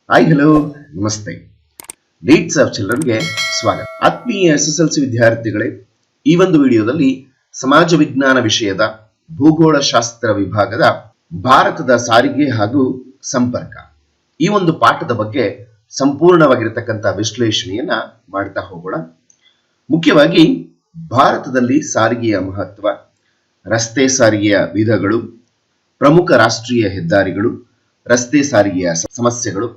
Hi hello ನಮಸ್ತೆ. Leads of ಚಿಲ್ಡ್ರನ್ಗೆ ಸ್ವಾಗತ. ಆತ್ಮೀಯ SSLC ವಿದ್ಯಾರ್ಥಿಗಳೇ, ಈ ಒಂದು ವಿಡಿಯೋದಲ್ಲಿ ಸಮಾಜ ವಿಜ್ಞಾನ ವಿಷಯದ ಭೂಗೋಳಶಾಸ್ತ್ರ ವಿಭಾಗದ ಭಾರತದ ಸಾರಿಗೆ ಹಾಗೂ ಸಂಪರ್ಕ ಈ ಒಂದು ಪಾಠದ ಬಗ್ಗೆ ಸಂಪೂರ್ಣವಾಗಿರತಕ್ಕಂಥ ವಿಶ್ಲೇಷಣೆಯನ್ನ ಮಾಡ್ತಾ ಹೋಗೋಣ. ಮುಖ್ಯವಾಗಿ ಭಾರತದಲ್ಲಿ ಸಾರಿಗೆಯ ಮಹತ್ವ, ರಸ್ತೆ ಸಾರಿಗೆಯ ವಿಧಗಳು, ಪ್ರಮುಖ ರಾಷ್ಟ್ರೀಯ ಹೆದ್ದಾರಿಗಳು, ರಸ್ತೆ ಸಾರಿಗೆಯ ಸಮಸ್ಯೆಗಳು,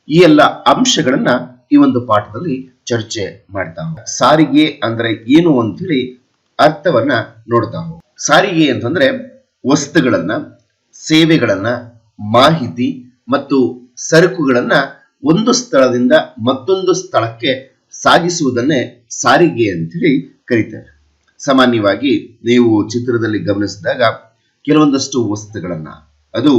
ಈ ಎಲ್ಲ ಅಂಶಗಳನ್ನ ಈ ಒಂದು ಪಾಠದಲ್ಲಿ ಚರ್ಚೆ ಮಾಡ್ತಾ ಹೋಗೋಣ. ಸಾರಿಗೆ ಅಂದ್ರೆ ಏನು ಅಂತೇಳಿ ಅರ್ಥವನ್ನ ನೋಡ್ತಾ ಹೋಗೋಣ. ಸಾರಿಗೆ ಅಂತಂದ್ರೆ ವಸ್ತುಗಳನ್ನ, ಸೇವೆಗಳನ್ನ, ಮಾಹಿತಿ ಮತ್ತು ಸರಕುಗಳನ್ನ ಒಂದು ಸ್ಥಳದಿಂದ ಮತ್ತೊಂದು ಸ್ಥಳಕ್ಕೆ ಸಾಗಿಸುವುದನ್ನೇ ಸಾರಿಗೆ ಅಂತೇಳಿ ಕರೀತಾರೆ. ಸಾಮಾನ್ಯವಾಗಿ ನೀವು ಚಿತ್ರದಲ್ಲಿ ಗಮನಿಸಿದಾಗ ಕೆಲವೊಂದಷ್ಟು ವಸ್ತುಗಳನ್ನ, ಅದು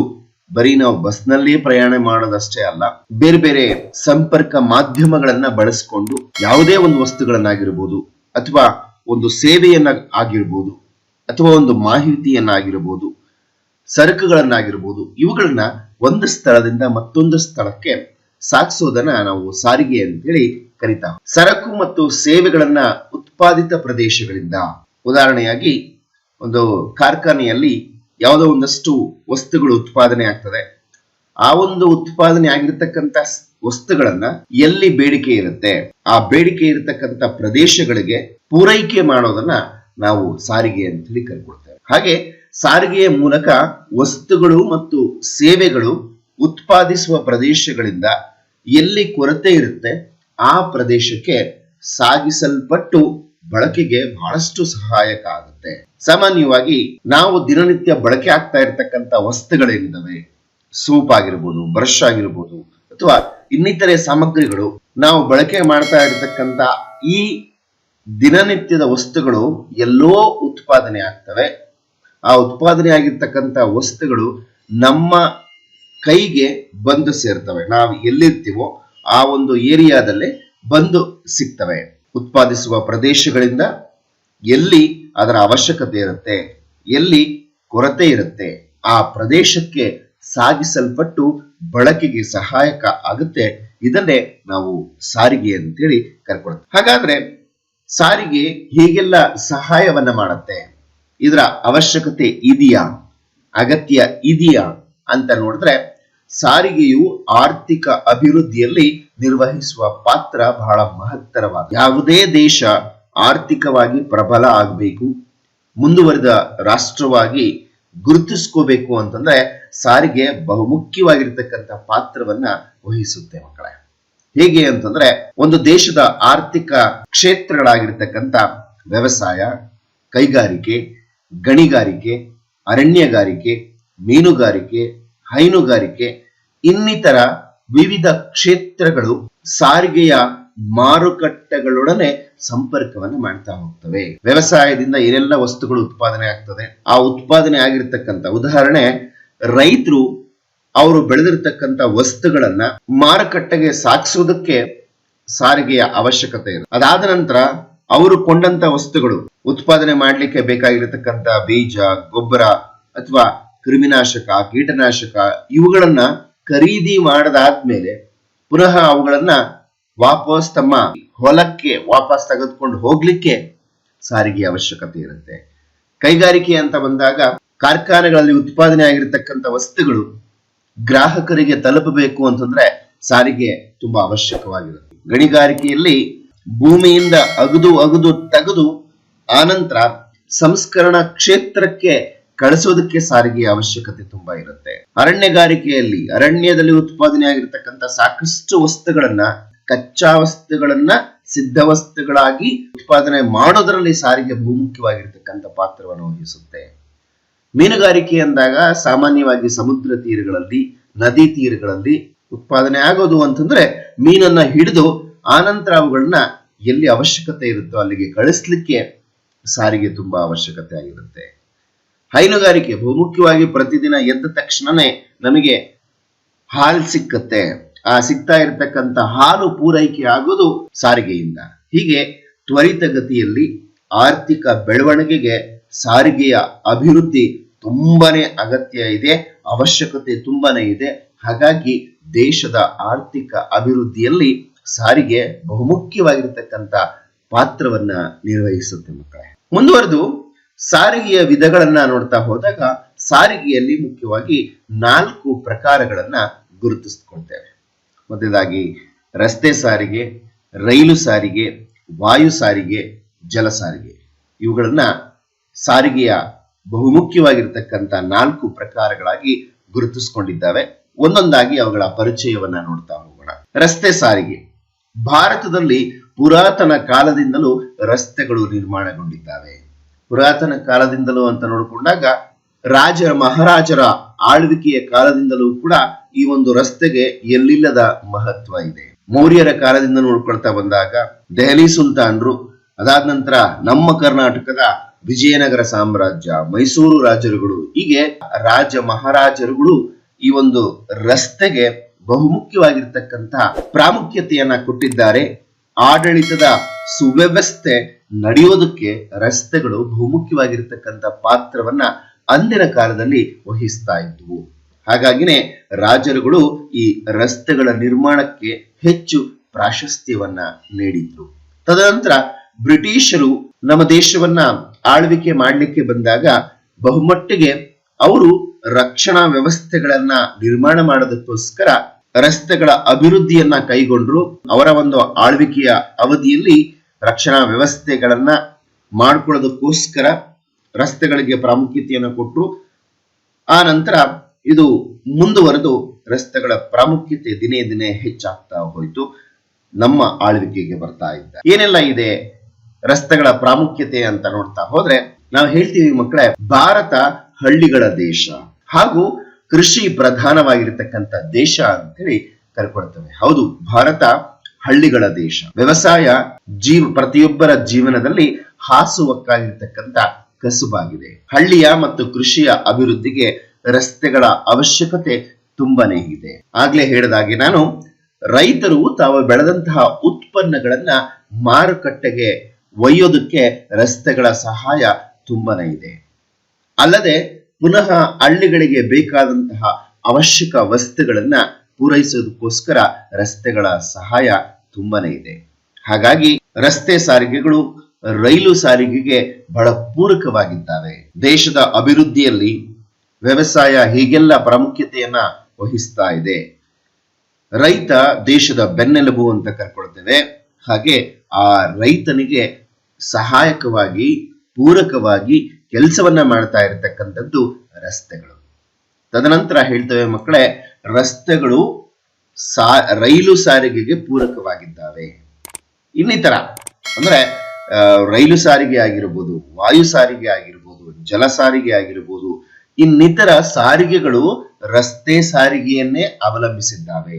ಬರೀ ನಾವು ಬಸ್ನಲ್ಲಿ ಪ್ರಯಾಣ ಮಾಡೋದಷ್ಟೇ ಅಲ್ಲ, ಬೇರೆ ಬೇರೆ ಸಂಪರ್ಕ ಮಾಧ್ಯಮಗಳನ್ನ ಬಳಸಿಕೊಂಡು ಯಾವುದೇ ಒಂದು ವಸ್ತುಗಳನ್ನಾಗಿರ್ಬೋದು ಅಥವಾ ಒಂದು ಸೇವೆಯನ್ನ ಆಗಿರ್ಬೋದು ಅಥವಾ ಒಂದು ಮಾಹಿತಿಯನ್ನಾಗಿರ್ಬೋದು, ಸರಕುಗಳನ್ನಾಗಿರ್ಬೋದು, ಇವುಗಳನ್ನ ಒಂದು ಸ್ಥಳದಿಂದ ಮತ್ತೊಂದು ಸ್ಥಳಕ್ಕೆ ಸಾಗಿಸೋದನ್ನ ನಾವು ಸಾರಿಗೆ ಅಂತೇಳಿ ಕರಿತಾವೆ. ಸರಕು ಮತ್ತು ಸೇವೆಗಳನ್ನ ಉತ್ಪಾದಿತ ಪ್ರದೇಶಗಳಿಂದ, ಉದಾಹರಣೆಯಾಗಿ ಒಂದು ಕಾರ್ಖಾನೆಯಲ್ಲಿ ಯಾವುದೋ ಒಂದಷ್ಟು ವಸ್ತುಗಳು ಉತ್ಪಾದನೆ ಆಗ್ತದೆ. ಆ ಒಂದು ಉತ್ಪಾದನೆ ಆಗಿರ್ತಕ್ಕಂಥ ವಸ್ತುಗಳನ್ನ ಎಲ್ಲಿ ಬೇಡಿಕೆ ಇರುತ್ತೆ ಆ ಬೇಡಿಕೆ ಇರತಕ್ಕಂಥ ಪ್ರದೇಶಗಳಿಗೆ ಪೂರೈಕೆ ಮಾಡೋದನ್ನ ನಾವು ಸಾರಿಗೆ ಅಂತ ಹೇಳಿ ಕರ್ಕೊಳ್ತೇವೆ. ಹಾಗೆ ಸಾರಿಗೆಯ ಮೂಲಕ ವಸ್ತುಗಳು ಮತ್ತು ಸೇವೆಗಳು ಉತ್ಪಾದಿಸುವ ಪ್ರದೇಶಗಳಿಂದ ಎಲ್ಲಿ ಕೊರತೆ ಇರುತ್ತೆ ಆ ಪ್ರದೇಶಕ್ಕೆ ಸಾಗಿಸಲ್ಪಟ್ಟು ಬಳಕೆಗೆ ಬಹಳಷ್ಟು ಸಹಾಯಕ ಆಗುತ್ತೆ. ಸಾಮಾನ್ಯವಾಗಿ ನಾವು ದಿನನಿತ್ಯ ಬಳಕೆ ಆಗ್ತಾ ಇರತಕ್ಕಂತ ವಸ್ತುಗಳೇನಿದಾವೆ, ಸೂಪ್ ಆಗಿರ್ಬೋದು, ಬ್ರಷ್ ಆಗಿರ್ಬೋದು ಅಥವಾ ಇನ್ನಿತರೆ ಸಾಮಗ್ರಿಗಳು, ನಾವು ಬಳಕೆ ಮಾಡ್ತಾ ಇರತಕ್ಕಂತ ಈ ದಿನನಿತ್ಯದ ವಸ್ತುಗಳು ಎಲ್ಲೋ ಉತ್ಪಾದನೆ ಆಗ್ತವೆ. ಆ ಉತ್ಪಾದನೆ ಆಗಿರ್ತಕ್ಕಂಥ ವಸ್ತುಗಳು ನಮ್ಮ ಕೈಗೆ ಬಂದು ಸೇರ್ತವೆ. ನಾವು ಎಲ್ಲಿರ್ತೀವೋ ಆ ಒಂದು ಏರಿಯಾದಲ್ಲೇ ಬಂದು ಸಿಗ್ತವೆ. ಉತ್ಪಾದಿಸುವ ಪ್ರದೇಶಗಳಿಂದ ಎಲ್ಲಿ ಅದರ ಅವಶ್ಯಕತೆ ಇರುತ್ತೆ, ಎಲ್ಲಿ ಕೊರತೆ ಇರುತ್ತೆ ಆ ಪ್ರದೇಶಕ್ಕೆ ಸಾಗಿಸಲ್ಪಟ್ಟು ಬಳಕೆಗೆ ಸಹಾಯಕ ಆಗುತ್ತೆ. ಇದನ್ನೇ ನಾವು ಸಾರಿಗೆ ಅಂತೇಳಿ ಕರ್ಕೊಳ್ತೇವೆ. ಹಾಗಾದ್ರೆ ಸಾರಿಗೆ ಹೀಗೆಲ್ಲ ಸಹಾಯವನ್ನ ಮಾಡುತ್ತೆ, ಇದರ ಅವಶ್ಯಕತೆ ಇದೆಯಾ, ಅಗತ್ಯ ಇದೆಯಾ ಅಂತ ನೋಡಿದ್ರೆ, ಸಾರಿಗೆಯು ಆರ್ಥಿಕ ಅಭಿವೃದ್ಧಿಯಲ್ಲಿ ನಿರ್ವಹಿಸುವ ಪಾತ್ರ ಬಹಳ ಮಹತ್ತರವಾದ. ಯಾವುದೇ ದೇಶ ಆರ್ಥಿಕವಾಗಿ ಪ್ರಬಲ ಆಗಬೇಕು, ಮುಂದುವರಿದ ರಾಷ್ಟ್ರವಾಗಿ ಗುರುತಿಸ್ಕೋಬೇಕು ಅಂತಂದ್ರೆ ಸಾರಿಗೆ ಬಹುಮುಖ್ಯವಾಗಿರ್ತಕ್ಕಂಥ ಪಾತ್ರವನ್ನ ವಹಿಸುತ್ತೆ ಮಕ್ಕಳೇ. ಹೇಗೆ ಅಂತಂದ್ರೆ, ಒಂದು ದೇಶದ ಆರ್ಥಿಕ ಕ್ಷೇತ್ರಗಳಾಗಿರ್ತಕ್ಕಂಥ ವ್ಯವಸಾಯ, ಕೈಗಾರಿಕೆ, ಗಣಿಗಾರಿಕೆ, ಅರಣ್ಯಗಾರಿಕೆ, ಮೀನುಗಾರಿಕೆ, ಹೈನುಗಾರಿಕೆ ಇನ್ನಿತರ ವಿವಿಧ ಕ್ಷೇತ್ರಗಳು ಸಾರಿಗೆಯ ಮಾರುಕಟ್ಟೆಗಳೊಡನೆ ಸಂಪರ್ಕವನ್ನು ಮಾಡ್ತಾ ಹೋಗ್ತವೆ. ವ್ಯವಸಾಯದಿಂದ ಏನೆಲ್ಲ ವಸ್ತುಗಳು ಉತ್ಪಾದನೆ ಆಗ್ತದೆ, ಆ ಉತ್ಪಾದನೆ ಆಗಿರ್ತಕ್ಕಂಥ, ಉದಾಹರಣೆ ರೈತರು ಅವರು ಬೆಳೆದಿರ್ತಕ್ಕಂಥ ವಸ್ತುಗಳನ್ನ ಮಾರುಕಟ್ಟೆಗೆ ಸಾಗಿಸೋದಕ್ಕೆ ಸಾರಿಗೆಯ ಅವಶ್ಯಕತೆ ಇದೆ. ಅದಾದ ನಂತರ ಅವರು ಕೊಂಡಂತ ವಸ್ತುಗಳು ಉತ್ಪಾದನೆ ಮಾಡ್ಲಿಕ್ಕೆ ಬೇಕಾಗಿರತಕ್ಕಂಥ ಬೀಜ, ಗೊಬ್ಬರ ಅಥವಾ ಕ್ರಿಮಿನಾಶಕ, ಕೀಟನಾಶಕ ಇವುಗಳನ್ನ ಖರೀದಿ ಮಾಡದಾದ್ಮೇಲೆ ಪುನಃ ಅವುಗಳನ್ನ ವಾಪಸ್ ತಮ್ಮ ಹೊಲಕ್ಕೆ ವಾಪಸ್ ತೆಗೆದುಕೊಂಡು ಹೋಗ್ಲಿಕ್ಕೆ ಸಾರಿಗೆ ಅವಶ್ಯಕತೆ ಇರುತ್ತೆ. ಕೈಗಾರಿಕೆ ಅಂತ ಬಂದಾಗ ಕಾರ್ಖಾನೆಗಳಲ್ಲಿ ಉತ್ಪಾದನೆ ಆಗಿರತಕ್ಕಂಥ ವಸ್ತುಗಳು ಗ್ರಾಹಕರಿಗೆ ತಲುಪಬೇಕು ಅಂತಂದ್ರೆ ಸಾರಿಗೆ ತುಂಬಾ ಅವಶ್ಯಕವಾಗಿರುತ್ತೆ. ಗಣಿಗಾರಿಕೆಯಲ್ಲಿ ಭೂಮಿಯಿಂದ ಅಗದು ತೆಗೆದು ಆನಂತರ ಸಂಸ್ಕರಣಾ ಕ್ಷೇತ್ರಕ್ಕೆ ಕಳಿಸೋದಕ್ಕೆ ಸಾರಿಗೆಯ ಅವಶ್ಯಕತೆ ತುಂಬಾ ಇರುತ್ತೆ. ಅರಣ್ಯಗಾರಿಕೆಯಲ್ಲಿ ಅರಣ್ಯದಲ್ಲಿ ಉತ್ಪಾದನೆ ಆಗಿರ್ತಕ್ಕಂಥ ಸಾಕಷ್ಟು ವಸ್ತುಗಳನ್ನ, ಕಚ್ಚಾ ವಸ್ತುಗಳನ್ನ ಸಿದ್ಧ ವಸ್ತುಗಳಾಗಿ ಉತ್ಪಾದನೆ ಮಾಡೋದರಲ್ಲಿ ಸಾರಿಗೆ ಬಹುಮುಖ್ಯವಾಗಿರ್ತಕ್ಕಂಥ ಪಾತ್ರವನ್ನು ವಹಿಸುತ್ತೆ. ಮೀನುಗಾರಿಕೆ ಅಂದಾಗ ಸಾಮಾನ್ಯವಾಗಿ ಸಮುದ್ರ ತೀರಗಳಲ್ಲಿ, ನದಿ ತೀರಗಳಲ್ಲಿ ಉತ್ಪಾದನೆ ಆಗೋದು ಅಂತಂದ್ರೆ ಮೀನನ್ನ ಹಿಡಿದು ಆನಂತರ ಅವುಗಳನ್ನ ಎಲ್ಲಿ ಅವಶ್ಯಕತೆ ಇರುತ್ತೋ ಅಲ್ಲಿಗೆ ಕಳಿಸ್ಲಿಕ್ಕೆ ಸಾರಿಗೆ ತುಂಬಾ ಅವಶ್ಯಕತೆ ಆಗಿರುತ್ತೆ. ಹೈನುಗಾರಿಕೆ ಬಹುಮುಖ್ಯವಾಗಿ ಪ್ರತಿದಿನ ಎದ್ದ ತಕ್ಷಣನೇ ನಮಗೆ ಹಾಲು ಸಿಕ್ಕತ್ತೆ. ಆ ಸಿಗ್ತಾ ಇರತಕ್ಕಂಥ ಹಾಲು ಪೂರೈಕೆ ಆಗೋದು ಸಾರಿಗೆಯಿಂದ. ಹೀಗೆ ತ್ವರಿತಗತಿಯಲ್ಲಿ ಆರ್ಥಿಕ ಬೆಳವಣಿಗೆಗೆ ಸಾರಿಗೆಯ ಅಭಿವೃದ್ಧಿ ತುಂಬಾನೇ ಅಗತ್ಯ ಇದೆ, ಅವಶ್ಯಕತೆ ತುಂಬಾನೇ ಇದೆ. ಹಾಗಾಗಿ ದೇಶದ ಆರ್ಥಿಕ ಅಭಿವೃದ್ಧಿಯಲ್ಲಿ ಸಾರಿಗೆ ಬಹುಮುಖ್ಯವಾಗಿರತಕ್ಕಂತ ಪಾತ್ರವನ್ನ ನಿರ್ವಹಿಸುತ್ತೆ ಮಕ್ಕಳೇ. ಮುಂದುವರೆದು ಸಾರಿಗೆಯ ವಿಧಗಳನ್ನ ನೋಡ್ತಾ ಹೋದಾಗ ಸಾರಿಗೆಯಲ್ಲಿ ಮುಖ್ಯವಾಗಿ 4 ಪ್ರಕಾರಗಳನ್ನ ಗುರುತಿಸಿಕೊಳ್ತೇವೆ. ಮೊದಲಾಗಿ ರಸ್ತೆ ಸಾರಿಗೆ, ರೈಲು ಸಾರಿಗೆ, ವಾಯು ಸಾರಿಗೆ, ಜಲ ಸಾರಿಗೆ. ಇವುಗಳನ್ನ ಸಾರಿಗೆಯ ಬಹುಮುಖ್ಯವಾಗಿರ್ತಕ್ಕಂಥ 4 ಪ್ರಕಾರಗಳಾಗಿ ಗುರುತಿಸಿಕೊಂಡಿದ್ದಾವೆ. ಒಂದೊಂದಾಗಿ ಅವುಗಳ ಪರಿಚಯವನ್ನ ನೋಡ್ತಾ ಹೋಗೋಣ. ರಸ್ತೆ ಸಾರಿಗೆ. ಭಾರತದಲ್ಲಿ ಪುರಾತನ ಕಾಲದಿಂದಲೂ ರಸ್ತೆಗಳು ನಿರ್ಮಾಣಗೊಂಡಿದ್ದಾವೆ. ಪುರಾತನ ಕಾಲದಿಂದಲೂ ಅಂತ ನೋಡಿಕೊಂಡಾಗ ರಾಜ ಮಹಾರಾಜರ ಆಳ್ವಿಕೆಯ ಕಾಲದಿಂದಲೂ ಕೂಡ ಈ ಒಂದು ರಸ್ತೆಗೆ ಎಲ್ಲಿಲ್ಲದ ಮಹತ್ವ ಇದೆ. ಮೌರ್ಯರ ಕಾಲದಿಂದ ನೋಡ್ಕೊಳ್ತಾ ಬಂದಾಗ ದೆಹಲಿ ಸುಲ್ತಾನರು, ಅದಾದ ನಂತರ ನಮ್ಮ ಕರ್ನಾಟಕದ ವಿಜಯನಗರ ಸಾಮ್ರಾಜ್ಯ, ಮೈಸೂರು ರಾಜರುಗಳು, ಹೀಗೆ ರಾಜ ಮಹಾರಾಜರುಗಳು ಈ ಒಂದು ರಸ್ತೆಗೆ ಬಹುಮುಖ್ಯವಾಗಿರ್ತಕ್ಕಂಥ ಪ್ರಾಮುಖ್ಯತೆಯನ್ನ ಕೊಟ್ಟಿದ್ದಾರೆ. ಆಡಳಿತದ ಸುವ್ಯವಸ್ಥೆ ನಡೆಯೋದಕ್ಕೆ ರಸ್ತೆಗಳು ಬಹುಮುಖ್ಯವಾಗಿರ್ತಕ್ಕಂಥ ಪಾತ್ರವನ್ನ ಅಂದಿನ ಕಾಲದಲ್ಲಿ ವಹಿಸ್ತಾ ಇದ್ವು. ಹಾಗಾಗಿನೇ ರಾಜರುಗಳು ಈ ರಸ್ತೆಗಳ ನಿರ್ಮಾಣಕ್ಕೆ ಹೆಚ್ಚು ಪ್ರಾಶಸ್ತ್ಯವನ್ನ ನೀಡಿದ್ರು. ತದನಂತರ ಬ್ರಿಟಿಷರು ನಮ್ಮ ದೇಶವನ್ನ ಆಳ್ವಿಕೆ ಮಾಡಲಿಕ್ಕೆ ಬಂದಾಗ ಬಹುಮಟ್ಟಿಗೆ ಅವರು ರಕ್ಷಣಾ ವ್ಯವಸ್ಥೆಗಳನ್ನ ನಿರ್ಮಾಣ ಮಾಡೋದಕ್ಕೋಸ್ಕರ ರಸ್ತೆಗಳ ಅಭಿವೃದ್ಧಿಯನ್ನ ಕೈಗೊಂಡ್ರು. ಅವರ ಒಂದು ಆಳ್ವಿಕೆಯ ಅವಧಿಯಲ್ಲಿ ರಕ್ಷಣಾ ವ್ಯವಸ್ಥೆಗಳನ್ನ ಮಾಡ್ಕೊಳ್ಳೋದಕ್ಕೋಸ್ಕರ ರಸ್ತೆಗಳಿಗೆ ಪ್ರಾಮುಖ್ಯತೆಯನ್ನು ಕೊಟ್ಟರು. ಆ ನಂತರ ಇದು ಮುಂದುವರೆದು ರಸ್ತೆಗಳ ಪ್ರಾಮುಖ್ಯತೆ ದಿನೇ ದಿನೇ ಹೆಚ್ಚಾಗ್ತಾ ಹೋಯಿತು. ನಮ್ಮ ಆಳ್ವಿಕೆಗೆ ಬರ್ತಾ ಇದ್ದ ಏನೆಲ್ಲ ಇದೆ ರಸ್ತೆಗಳ ಪ್ರಾಮುಖ್ಯತೆ ಅಂತ ನೋಡ್ತಾ ಹೋದ್ರೆ ನಾವು ಹೇಳ್ತೀವಿ ಮಕ್ಕಳೇ, ಭಾರತ ಹಳ್ಳಿಗಳ ದೇಶ ಹಾಗೂ ಕೃಷಿ ಪ್ರಧಾನವಾಗಿರ್ತಕ್ಕಂಥ ದೇಶ ಅಂತೇಳಿ ಕರ್ಕೊಳ್ತೇವೆ. ಹೌದು, ಭಾರತ ಹಳ್ಳಿಗಳ ದೇಶ. ವ್ಯವಸಾಯ ಪ್ರತಿಯೊಬ್ಬರ ಜೀವನದಲ್ಲಿ ಹಾಸುವಕ್ಕಾಗಿರ್ತಕ್ಕಂಥ ಕಸುಬಾಗಿದೆ. ಹಳ್ಳಿಯ ಮತ್ತು ಕೃಷಿಯ ಅಭಿವೃದ್ಧಿಗೆ ರಸ್ತೆಗಳ ಅವಶ್ಯಕತೆ ತುಂಬಾನೇ ಇದೆ. ಆಗ್ಲೇ ಹೇಳಿದಾಗೆ ನಾನು ರೈತರು ತಾವು ಬೆಳೆದಂತಹ ಉತ್ಪನ್ನಗಳನ್ನ ಮಾರುಕಟ್ಟೆಗೆ ಒಯ್ಯೋದಕ್ಕೆ ರಸ್ತೆಗಳ ಸಹಾಯ ತುಂಬಾನೇ ಇದೆ. ಅಲ್ಲದೆ ಪುನಃ ಹಳ್ಳಿಗಳಿಗೆ ಬೇಕಾದಂತಹ ಅವಶ್ಯಕ ವಸ್ತುಗಳನ್ನ ಪೂರೈಸೋದಕ್ಕೋಸ್ಕರ ರಸ್ತೆಗಳ ಸಹಾಯ ತುಂಬಾನೇ ಇದೆ. ಹಾಗಾಗಿ ರಸ್ತೆ ಸಾರಿಗೆಗಳು ರೈಲು ಸಾರಿಗೆಗೆ ಬಹಳ ಪೂರಕವಾಗಿದ್ದಾವೆ. ದೇಶದ ಅಭಿವೃದ್ಧಿಯಲ್ಲಿ ವ್ಯವಸಾಯ ಹೀಗೆಲ್ಲ ಪ್ರಾಮುಖ್ಯತೆಯನ್ನ ವಹಿಸ್ತಾ ಇದೆ. ರೈತ ದೇಶದ ಬೆನ್ನೆಲುಬು ಅಂತ ಕರ್ಕೊಳ್ತೇವೆ. ಹಾಗೆ ಆ ರೈತನಿಗೆ ಸಹಾಯಕವಾಗಿ ಪೂರಕವಾಗಿ ಕೆಲಸವನ್ನ ಮಾಡ್ತಾ ಇರತಕ್ಕಂಥದ್ದು ರಸ್ತೆಗಳು. ತದನಂತರ ಹೇಳ್ತೇವೆ ಮಕ್ಕಳೇ, ರಸ್ತೆಗಳು ರೈಲು ಸಾರಿಗೆಗೆ ಪೂರಕವಾಗಿದ್ದಾವೆ. ಇನ್ನಿತರ ಅಂದ್ರೆ ರೈಲು ಸಾರಿಗೆ ಆಗಿರ್ಬೋದು, ವಾಯು ಸಾರಿಗೆ ಆಗಿರ್ಬೋದು, ಜಲ ಸಾರಿಗೆ ಆಗಿರ್ಬೋದು, ಇನ್ನಿತರ ಸಾರಿಗೆಗಳು ರಸ್ತೆ ಸಾರಿಗೆಯನ್ನೇ ಅವಲಂಬಿಸಿದ್ದಾವೆ.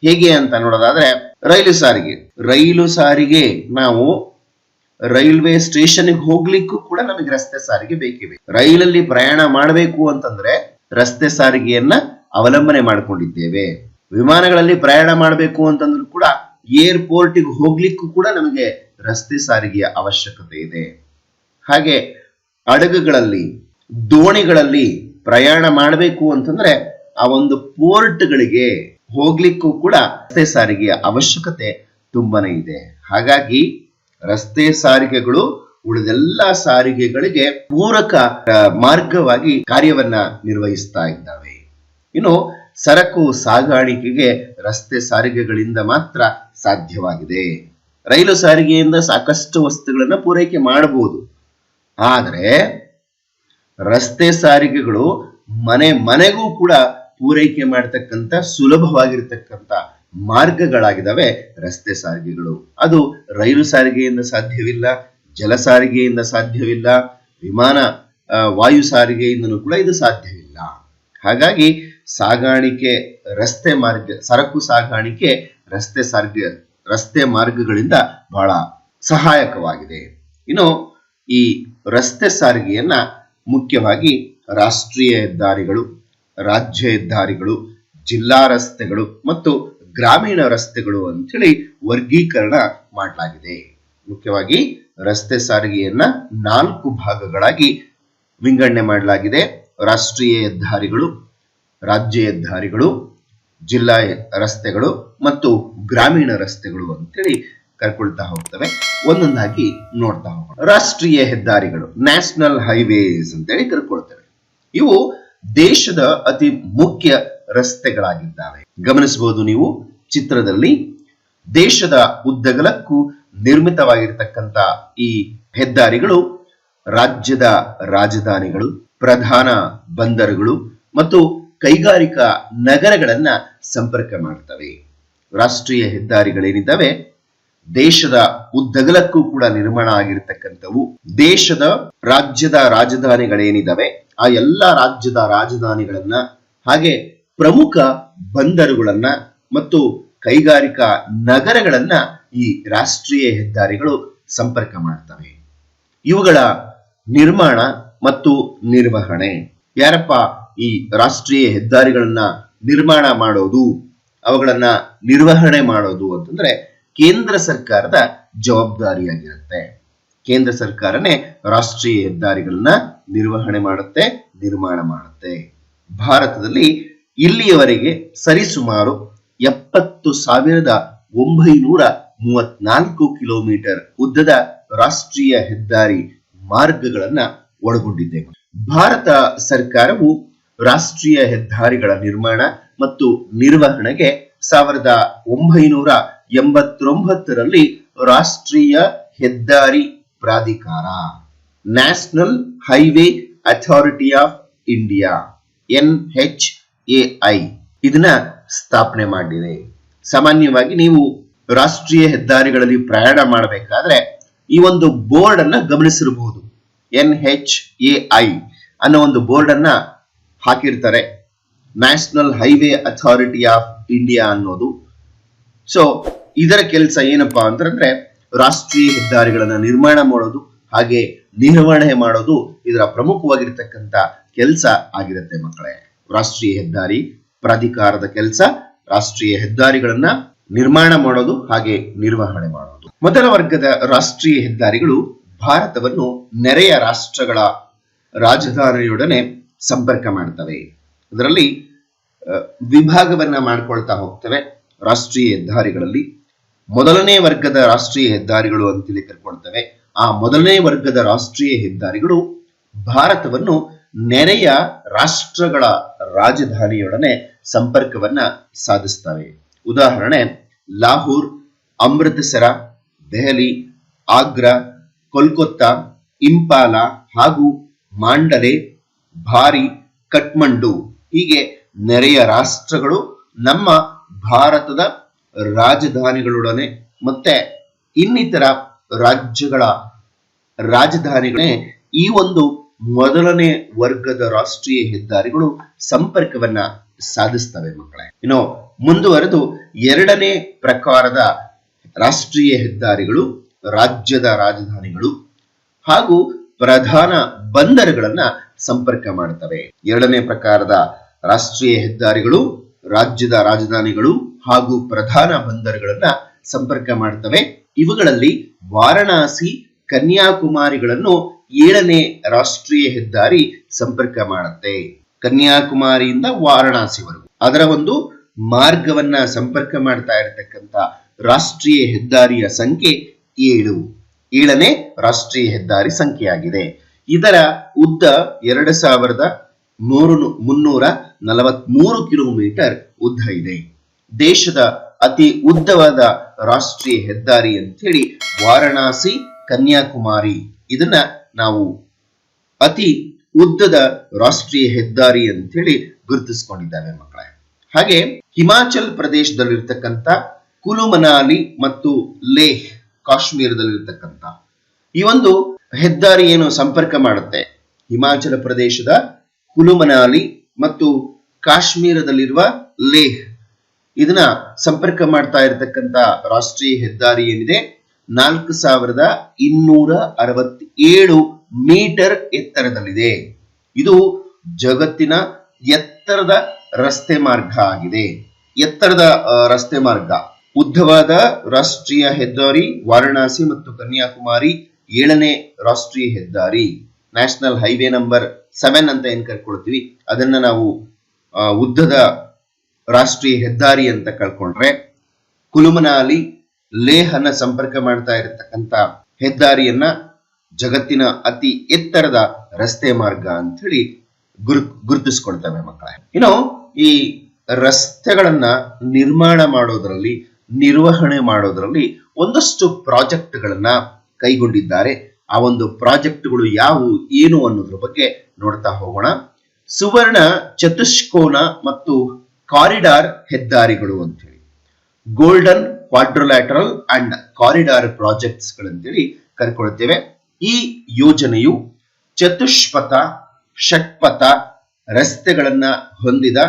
ಹೇಗೆ ಅಂತ ನೋಡೋದಾದ್ರೆ ರೈಲು ಸಾರಿಗೆ ನಾವು ರೈಲ್ವೆ ಸ್ಟೇಷನ್ಗೆ ಹೋಗ್ಲಿಕ್ಕೂ ಕೂಡ ನಮಗೆ ರಸ್ತೆ ಸಾರಿಗೆ ಬೇಕಿವೆ. ರೈಲಲ್ಲಿ ಪ್ರಯಾಣ ಮಾಡಬೇಕು ಅಂತಂದ್ರೆ ರಸ್ತೆ ಸಾರಿಗೆಯನ್ನ ಅವಲಂಬನೆ ಮಾಡಿಕೊಂಡಿದ್ದೇವೆ. ವಿಮಾನಗಳಲ್ಲಿ ಪ್ರಯಾಣ ಮಾಡಬೇಕು ಅಂತಂದ್ರೂ ಕೂಡ ಏರ್ಪೋರ್ಟ್ಗೆ ಹೋಗ್ಲಿಕ್ಕೂ ಕೂಡ ನಮಗೆ ರಸ್ತೆ ಸಾರಿಗೆಯ ಅವಶ್ಯಕತೆ ಇದೆ. ಹಾಗೆ ಹಡಗುಗಳಲ್ಲಿ, ದೋಣಿಗಳಲ್ಲಿ ಪ್ರಯಾಣ ಮಾಡಬೇಕು ಅಂತಂದ್ರೆ ಆ ಒಂದು ಪೋರ್ಟ್ಗಳಿಗೆ ಹೋಗ್ಲಿಕ್ಕೂ ಕೂಡ ರಸ್ತೆ ಸಾರಿಗೆಯ ಅವಶ್ಯಕತೆ ತುಂಬಾನೇ ಇದೆ. ಹಾಗಾಗಿ ರಸ್ತೆ ಸಾರಿಗೆಗಳು ಉಳಿದೆಲ್ಲ ಸಾರಿಗೆಗಳಿಗೆ ಪೂರಕ ಮಾರ್ಗವಾಗಿ ಕಾರ್ಯವನ್ನ ನಿರ್ವಹಿಸ್ತಾ ಇದ್ದಾವೆ. ಇನ್ನು ಸರಕು ಸಾಗಾಣಿಕೆಗೆ ರಸ್ತೆ ಸಾರಿಗೆಗಳಿಂದ ಮಾತ್ರ ಸಾಧ್ಯವಾಗಿದೆ. ರೈಲು ಸಾರಿಗೆಯಿಂದ ಸಾಕಷ್ಟು ವಸ್ತುಗಳನ್ನ ಪೂರೈಕೆ ಮಾಡಬಹುದು. ಆದರೆ ರಸ್ತೆ ಸಾರಿಗೆಗಳು ಮನೆಗೂ ಕೂಡ ಪೂರೈಕೆ ಮಾಡತಕ್ಕಂತ ಸುಲಭವಾಗಿರ್ತಕ್ಕಂಥ ಮಾರ್ಗಗಳಾಗಿದ್ದಾವೆ ರಸ್ತೆ ಸಾರಿಗೆಗಳು. ಅದು ರೈಲು ಸಾರಿಗೆಯಿಂದ ಸಾಧ್ಯವಿಲ್ಲ, ಜಲ ಸಾರಿಗೆಯಿಂದ ಸಾಧ್ಯವಿಲ್ಲ, ವಾಯು ಸಾರಿಗೆಯಿಂದನೂ ಕೂಡ ಇದು ಸಾಧ್ಯವಿಲ್ಲ. ಹಾಗಾಗಿ ಸಾಗಾಣಿಕೆ ಸರಕು ಸಾಗಾಣಿಕೆ ರಸ್ತೆ ಮಾರ್ಗಗಳಿಂದ ಬಹಳ ಸಹಾಯಕವಾಗಿದೆ. ಇನ್ನು ಈ ರಸ್ತೆ ಸಾರಿಗೆಯನ್ನ ಮುಖ್ಯವಾಗಿ ರಾಷ್ಟ್ರೀಯ ಹೆದ್ದಾರಿಗಳು, ರಾಜ್ಯ ಹೆದ್ದಾರಿಗಳು, ಜಿಲ್ಲಾ ರಸ್ತೆಗಳು ಮತ್ತು ಗ್ರಾಮೀಣ ರಸ್ತೆಗಳು ಅಂತೇಳಿ ವರ್ಗೀಕರಣ ಮಾಡಲಾಗಿದೆ. ಮುಖ್ಯವಾಗಿ ರಸ್ತೆ ಸಾರಿಗೆಯನ್ನ 4 ಭಾಗಗಳಾಗಿ ವಿಂಗಡಣೆ ಮಾಡಲಾಗಿದೆ. ರಾಷ್ಟ್ರೀಯ ಹೆದ್ದಾರಿಗಳು, ರಾಜ್ಯ ಹೆದ್ದಾರಿಗಳು, ಜಿಲ್ಲಾ ರಸ್ತೆಗಳು ಮತ್ತು ಗ್ರಾಮೀಣ ರಸ್ತೆಗಳು ಅಂತೇಳಿ ಕರ್ಕೊಳ್ತಾ ಹೋಗ್ತವೆ. ಒಂದೊಂದಾಗಿ ನೋಡ್ತಾ ಹೋಗೋಣ. ರಾಷ್ಟ್ರೀಯ ಹೆದ್ದಾರಿಗಳು, ನ್ಯಾಷನಲ್ ಹೈವೇಸ್ ಅಂತೇಳಿ ಕರ್ಕೊಳ್ತೇವೆ. ಇವು ದೇಶದ ಅತಿ ಮುಖ್ಯ ರಸ್ತೆಗಳಾಗಿದ್ದಾವೆ. ಗಮನಿಸಬಹುದು ನೀವು ಚಿತ್ರದಲ್ಲಿ, ದೇಶದ ಉದ್ದಗಲಕ್ಕೂ ನಿರ್ಮಿತವಾಗಿರತಕ್ಕಂತ ಈ ಹೆದ್ದಾರಿಗಳು ರಾಜ್ಯದ ರಾಜಧಾನಿಗಳು, ಪ್ರಧಾನ ಬಂದರುಗಳು ಮತ್ತು ಕೈಗಾರಿಕಾ ನಗರಗಳನ್ನ ಸಂಪರ್ಕ ಮಾಡ್ತವೆ. ರಾಷ್ಟ್ರೀಯ ಹೆದ್ದಾರಿಗಳೇನಿದ್ದಾವೆ ದೇಶದ ಉದ್ದಗಲಕ್ಕೂ ಕೂಡ ನಿರ್ಮಾಣ ಆಗಿರತಕ್ಕಂಥವು. ದೇಶದ ರಾಜ್ಯದ ರಾಜಧಾನಿಗಳೇನಿದ್ದಾವೆ ಆ ಎಲ್ಲ ರಾಜ್ಯದ ರಾಜಧಾನಿಗಳನ್ನ, ಹಾಗೆ ಪ್ರಮುಖ ಬಂದರುಗಳನ್ನ ಮತ್ತು ಕೈಗಾರಿಕಾ ನಗರಗಳನ್ನ ಈ ರಾಷ್ಟ್ರೀಯ ಹೆದ್ದಾರಿಗಳು ಸಂಪರ್ಕ ಮಾಡ್ತವೆ. ಇವುಗಳ ನಿರ್ಮಾಣ ಮತ್ತು ನಿರ್ವಹಣೆ, ಯಾರಪ್ಪ ಈ ರಾಷ್ಟ್ರೀಯ ಹೆದ್ದಾರಿಗಳನ್ನ ನಿರ್ಮಾಣ ಮಾಡೋದು, ಅವುಗಳನ್ನ ನಿರ್ವಹಣೆ ಮಾಡೋದು ಅಂತಂದ್ರೆ ಕೇಂದ್ರ ಸರ್ಕಾರದ ಜವಾಬ್ದಾರಿಯಾಗಿರುತ್ತೆ. ಕೇಂದ್ರ ಸರ್ಕಾರನೇ ರಾಷ್ಟ್ರೀಯ ಹೆದ್ದಾರಿಗಳನ್ನ ನಿರ್ವಹಣೆ ಮಾಡುತ್ತೆ, ನಿರ್ಮಾಣ ಮಾಡುತ್ತೆ. ಭಾರತದಲ್ಲಿ ಇಲ್ಲಿಯವರೆಗೆ ಸರಿಸುಮಾರು 70,934 ಕಿಲೋಮೀಟರ್ ಉದ್ದದ ರಾಷ್ಟ್ರೀಯ ಹೆದ್ದಾರಿ ಮಾರ್ಗಗಳನ್ನ ಒಳಗೊಂಡಿದೆ. ಭಾರತ ಸರ್ಕಾರವು ರಾಷ್ಟ್ರೀಯ ಹೆದ್ದಾರಿಗಳ ನಿರ್ಮಾಣ ಮತ್ತು ನಿರ್ವಹಣೆಗೆ 1989ರಲ್ಲಿ ರಾಷ್ಟ್ರೀಯ ಹೆದ್ದಾರಿ ಪ್ರಾಧಿಕಾರ, national highway authority of India NHAI ಇದನ್ನ ಸ್ಥಾಪನೆ ಮಾಡಿದೆ. ಸಾಮಾನ್ಯವಾಗಿ ನೀವು ರಾಷ್ಟ್ರೀಯ ಹೆದ್ದಾರಿಗಳಲ್ಲಿ ಪ್ರಯಾಣ ಮಾಡಬೇಕಾದ್ರೆ ಈ ಒಂದು ಬೋರ್ಡ್ ಅನ್ನ ಗಮನಿಸಿರಬಹುದು. NHAI ಅನ್ನೋ ಒಂದು ಬೋರ್ಡ್ ಅನ್ನ ಹಾಕಿರ್ತಾರೆ, national highway authority of India ಅನ್ನೋದು. ಸೊ ಇದರ ಕೆಲಸ ಏನಪ್ಪಾ ಅಂತಂದ್ರೆ ರಾಷ್ಟ್ರೀಯ ಹೆದ್ದಾರಿಗಳನ್ನ ನಿರ್ಮಾಣ ಮಾಡೋದು ಹಾಗೆ ನಿರ್ವಹಣೆ ಮಾಡೋದು ಇದರ ಪ್ರಮುಖವಾಗಿರ್ತಕ್ಕಂಥ ಕೆಲಸ ಆಗಿರುತ್ತೆ ಮಕ್ಕಳೇ. ರಾಷ್ಟ್ರೀಯ ಹೆದ್ದಾರಿ ಪ್ರಾಧಿಕಾರದ ಕೆಲಸ ರಾಷ್ಟ್ರೀಯ ಹೆದ್ದಾರಿಗಳನ್ನ ನಿರ್ಮಾಣ ಮಾಡೋದು ಹಾಗೆ ನಿರ್ವಹಣೆ ಮಾಡೋದು. ಮೊದಲ ವರ್ಗದ ರಾಷ್ಟ್ರೀಯ ಹೆದ್ದಾರಿಗಳು ಭಾರತವನ್ನು ನೆರೆಯ ರಾಷ್ಟ್ರಗಳ ರಾಜಧಾನಿಯೊಡನೆ ಸಂಪರ್ಕ ಮಾಡ್ತವೆ. ಅದರಲ್ಲಿ ವಿಭಾಗವನ್ನ ಮಾಡ್ಕೊಳ್ತಾ ಹೋಗ್ತವೆ. ರಾಷ್ಟ್ರೀಯ ಹೆದ್ದಾರಿಗಳಲ್ಲಿ ಮೊದಲನೇ ವರ್ಗದ ರಾಷ್ಟ್ರೀಯ ಹೆದ್ದಾರಿಗಳು ಅಂತೇಳಿ ಕರ್ಕೊಳ್ತವೆ. ಆ ಮೊದಲನೇ ವರ್ಗದ ರಾಷ್ಟ್ರೀಯ ಹೆದ್ದಾರಿಗಳು ಭಾರತವನ್ನು ನೆರೆಯ ರಾಷ್ಟ್ರಗಳ ರಾಜಧಾನಿಯೊಡನೆ ಸಂಪರ್ಕವನ್ನ ಸಾಧಿಸ್ತವೆ. ಉದಾಹರಣೆ ಲಾಹೋರ್, ಅಮೃತಸರ, ದೆಹಲಿ, ಆಗ್ರಾ, ಕೋಲ್ಕತ್ತಾ, ಇಂಪಾಲ ಹಾಗೂ ಮಾಂಡಲೆ, ಭಾರಿ, ಕಠ್ಮಂಡು ಹೀಗೆ ನೆರೆಯ ರಾಷ್ಟ್ರಗಳು ನಮ್ಮ ಭಾರತದ ರಾಜಧಾನಿಗಳೊಡನೆ ಮತ್ತೆ ಇನ್ನಿತರ ರಾಜ್ಯಗಳ ರಾಜಧಾನಿಗಳೇ ಈ ಒಂದು ಮೊದಲನೇ ವರ್ಗದ ರಾಷ್ಟ್ರೀಯ ಹೆದ್ದಾರಿಗಳು ಸಂಪರ್ಕವನ್ನ ಸಾಧಿಸ್ತವೆ ಮಕ್ಕಳೇ. ಇನ್ನು ಮುಂದುವರೆದು ಎರಡನೇ ಪ್ರಕಾರದ ರಾಷ್ಟ್ರೀಯ ಹೆದ್ದಾರಿಗಳು ರಾಜ್ಯದ ರಾಜಧಾನಿಗಳು ಹಾಗೂ ಪ್ರಧಾನ ಬಂದರುಗಳನ್ನ ಸಂಪರ್ಕ ಮಾಡುತ್ತವೆ. ಎರಡನೇ ಪ್ರಕಾರದ ರಾಷ್ಟ್ರೀಯ ಹೆದ್ದಾರಿಗಳು ರಾಜ್ಯದ ರಾಜಧಾನಿಗಳು ಹಾಗೂ ಪ್ರಧಾನ ಬಂದರುಗಳನ್ನ ಸಂಪರ್ಕ ಮಾಡುತ್ತವೆ. ಇವುಗಳಲ್ಲಿ ವಾರಣಾಸಿ, ಕನ್ಯಾಕುಮಾರಿಗಳನ್ನು 7ನೇ ರಾಷ್ಟ್ರೀಯ ಹೆದ್ದಾರಿ ಸಂಪರ್ಕ ಮಾಡುತ್ತೆ. ಕನ್ಯಾಕುಮಾರಿಯಿಂದ ವಾರಣಾಸಿವರೆಗೂ ಅದರ ಒಂದು ಮಾರ್ಗವನ್ನ ಸಂಪರ್ಕ ಮಾಡ್ತಾ ಇರತಕ್ಕಂತ ರಾಷ್ಟ್ರೀಯ ಹೆದ್ದಾರಿಯ ಸಂಖ್ಯೆ 7ನೇ ರಾಷ್ಟ್ರೀಯ ಹೆದ್ದಾರಿ ಸಂಖ್ಯೆಯಾಗಿದೆ. ಇದರ ಉದ್ದ 2343 ಕಿಲೋಮೀಟರ್ ಉದ್ದ ಇದೆ. ದೇಶದ ಅತಿ ಉದ್ದವಾದ ರಾಷ್ಟ್ರೀಯ ಹೆದ್ದಾರಿ ಅಂತ ಹೇಳಿ ವಾರಣಾಸಿ ಕನ್ಯಾಕುಮಾರಿ ಇದನ್ನ ನಾವು ಅತಿ ಉದ್ದದ ರಾಷ್ಟ್ರೀಯ ಹೆದ್ದಾರಿ ಅಂತ ಹೇಳಿ ಗುರುತಿಸಿಕೊಂಡಿದ್ದಾವೆ ಮಕ್ಕಳೇ. ಹಾಗೆ ಹಿಮಾಚಲ್ ಪ್ರದೇಶದಲ್ಲಿರ್ತಕ್ಕಂಥ ಕುಲು ಮನಾಲಿ ಮತ್ತು ಲೇಹ್ ಕಾಶ್ಮೀರದಲ್ಲಿರ್ತಕ್ಕಂಥ ಈ ಒಂದು ಹೆದ್ದಾರಿ ಏನು ಸಂಪರ್ಕ ಮಾಡುತ್ತೆ, ಹಿಮಾಚಲ ಪ್ರದೇಶದ ಕುಲು ಮನಾಲಿ ಮತ್ತು ಕಾಶ್ಮೀರದಲ್ಲಿರುವ ಲೇಹ್ ಇದನ್ನ ಸಂಪರ್ಕ ಮಾಡ್ತಾ ಇರತಕ್ಕಂತ ರಾಷ್ಟ್ರೀಯ ಹೆದ್ದಾರಿ ಏನಿದೆ 4267 ಮೀಟರ್ ಎತ್ತರದಲ್ಲಿದೆ. ಇದು ಜಗತ್ತಿನ ಎತ್ತರದ ರಸ್ತೆ ಮಾರ್ಗ ಆಗಿದೆ. ಎತ್ತರದ ರಸ್ತೆ ಮಾರ್ಗ, ಉದ್ದವಾದ ರಾಷ್ಟ್ರೀಯ ಹೆದ್ದಾರಿ ವಾರಣಾಸಿ ಮತ್ತು ಕನ್ಯಾಕುಮಾರಿ 7ನೇ ರಾಷ್ಟ್ರೀಯ ಹೆದ್ದಾರಿ, ನ್ಯಾಷನಲ್ ಹೈವೇ ನಂಬರ್ 7 ಅಂತ ಏನ್ ಕರ್ಕೊಳ್ತೀವಿ ಅದನ್ನ ನಾವು ಉದ್ದದ ರಾಷ್ಟ್ರೀಯ ಹೆದ್ದಾರಿ ಅಂತ ಕಳ್ಕೊಂಡ್ರೆ, ಕುಲುಮನಾಲಿ ಲೇಹನ ಸಂಪರ್ಕ ಮಾಡ್ತಾ ಇರತಕ್ಕಂತ ಹೆದ್ದಾರಿಯನ್ನ ಜಗತ್ತಿನ ಅತಿ ಎತ್ತರದ ರಸ್ತೆ ಮಾರ್ಗ ಅಂತ ಹೇಳಿ ಗುರುತಿಸ್ಕೊಳ್ತವೆ ಮಕ್ಕಳೇ. ಇನ್ನು ಈ ರಸ್ತೆಗಳನ್ನ ನಿರ್ಮಾಣ ಮಾಡೋದ್ರಲ್ಲಿ, ನಿರ್ವಹಣೆ ಮಾಡೋದ್ರಲ್ಲಿ ಒಂದಷ್ಟು ಪ್ರಾಜೆಕ್ಟ್ಗಳನ್ನ ಕೈಗೊಂಡಿದ್ದಾರೆ. ಆ ಒಂದು ಪ್ರಾಜೆಕ್ಟ್ಗಳು ಯಾವುವು ಏನು ಅನ್ನೋದ್ರ ಬಗ್ಗೆ ನೋಡ್ತಾ ಹೋಗೋಣ. ಸುವರ್ಣ ಚತುಷ್ಕೋನ ಮತ್ತು ಕಾರಿಡಾರ್ ಹೆದ್ದಾರಿಗಳು ಅಂತ ಹೇಳಿ, ಗೋಲ್ಡನ್ ಕ್ವಾಡ್ರಿಲ್ಯಾಟರಲ್ ಅಂಡ್ ಕಾರಿಡಾರ್ ಪ್ರಾಜೆಕ್ಟ್ಸ್ ಗಳಂತೇಳಿ ಕರ್ಕೊಳ್ತೇವೆ. ಈ ಯೋಜನೆಯು ಚತುಷ್ಪಥ, ಷಟ್ಪಥ ರಸ್ತೆಗಳನ್ನ ಹೊಂದಿದ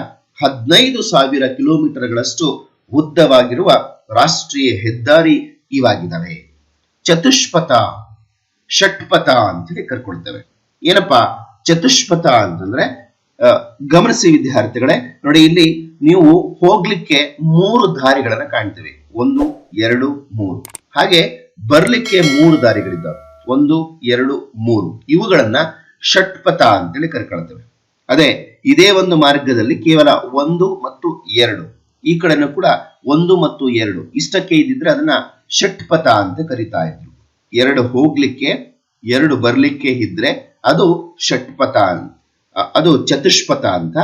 15,000 ಕಿಲೋಮೀಟರ್ಗಳಷ್ಟು ಉದ್ದವಾಗಿರುವ ರಾಷ್ಟ್ರೀಯ ಹೆದ್ದಾರಿ ಇವಾಗಿದ್ದಾವೆ. ಚತುಷ್ಪಥ, ಷಟ್ಪಥ ಅಂತೇಳಿ ಕರ್ಕೊಳ್ತೇವೆ. ಏನಪ್ಪಾ ಚತುಷ್ಪಥ ಅಂತಂದ್ರೆ, ಗಮನಿಸಿ ವಿದ್ಯಾರ್ಥಿಗಳೇ, ನೋಡಿ ಇಲ್ಲಿ ನೀವು ಹೋಗ್ಲಿಕ್ಕೆ 3 ದಾರಿಗಳನ್ನ ಕಾಣ್ತೀವಿ. 1, 2, 3. ಹಾಗೆ ಬರ್ಲಿಕ್ಕೆ 3 ದಾರಿಗಳಿದ್ದಾವೆ. 1, 2, 3. ಇವುಗಳನ್ನ ಷಟ್ಪಥ ಅಂತೇಳಿ ಕರ್ಕೊಳ್ತೇವೆ. ಅದೇ ಇದೇ ಒಂದು ಮಾರ್ಗದಲ್ಲಿ ಕೇವಲ 1 ಮತ್ತು 2, ಈ ಕಡೆನೂ ಕೂಡ 1 ಮತ್ತು 2 ಇಷ್ಟಕ್ಕೆ ಇದ್ದಿದ್ರೆ ಅದನ್ನ ಷಟ್ಪಥ ಅಂತ ಕರಿತಾ ಇದ್ರು. 2 ಹೋಗ್ಲಿಕ್ಕೆ 2 ಬರ್ಲಿಕ್ಕೆ ಇದ್ರೆ ಅದು ಷಟ್ಪಥ, ಅದು ಚತುಷ್ಪಥ ಅಂತ.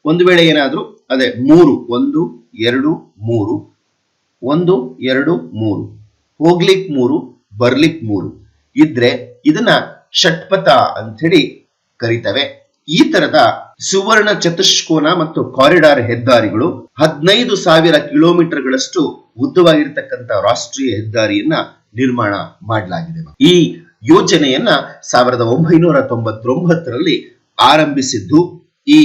ಒಂದು ವೇಳೆ ಏನಾದ್ರೂ ಅದೇ 3, 1, 2, 3, 1, 2, 3 ಹೋಗ್ಲಿಕ್ 3 ಬರ್ಲಿಕ್ 3 ಇದ್ರೆ ಇದನ್ನ ಷಟ್ಪಥ ಅಂತ ಹೇಳಿ ಕರೀತವೆ. ಈ ತರದ ಸುವರ್ಣ ಚತುಷ್ಕೋನ ಮತ್ತು ಕಾರಿಡಾರ್ ಹೆದ್ದಾರಿಗಳು 15,000 ಕಿಲೋಮೀಟರ್ಗಳಷ್ಟು ಉದ್ದವಾಗಿರ್ತಕ್ಕಂಥ ರಾಷ್ಟ್ರೀಯ ಹೆದ್ದಾರಿಯನ್ನ ನಿರ್ಮಾಣ ಮಾಡಲಾಗಿದೆ. ಈ ಯೋಜನೆಯನ್ನ 1999ರಲ್ಲಿ ಆರಂಭಿಸಿದ್ದು. ಈ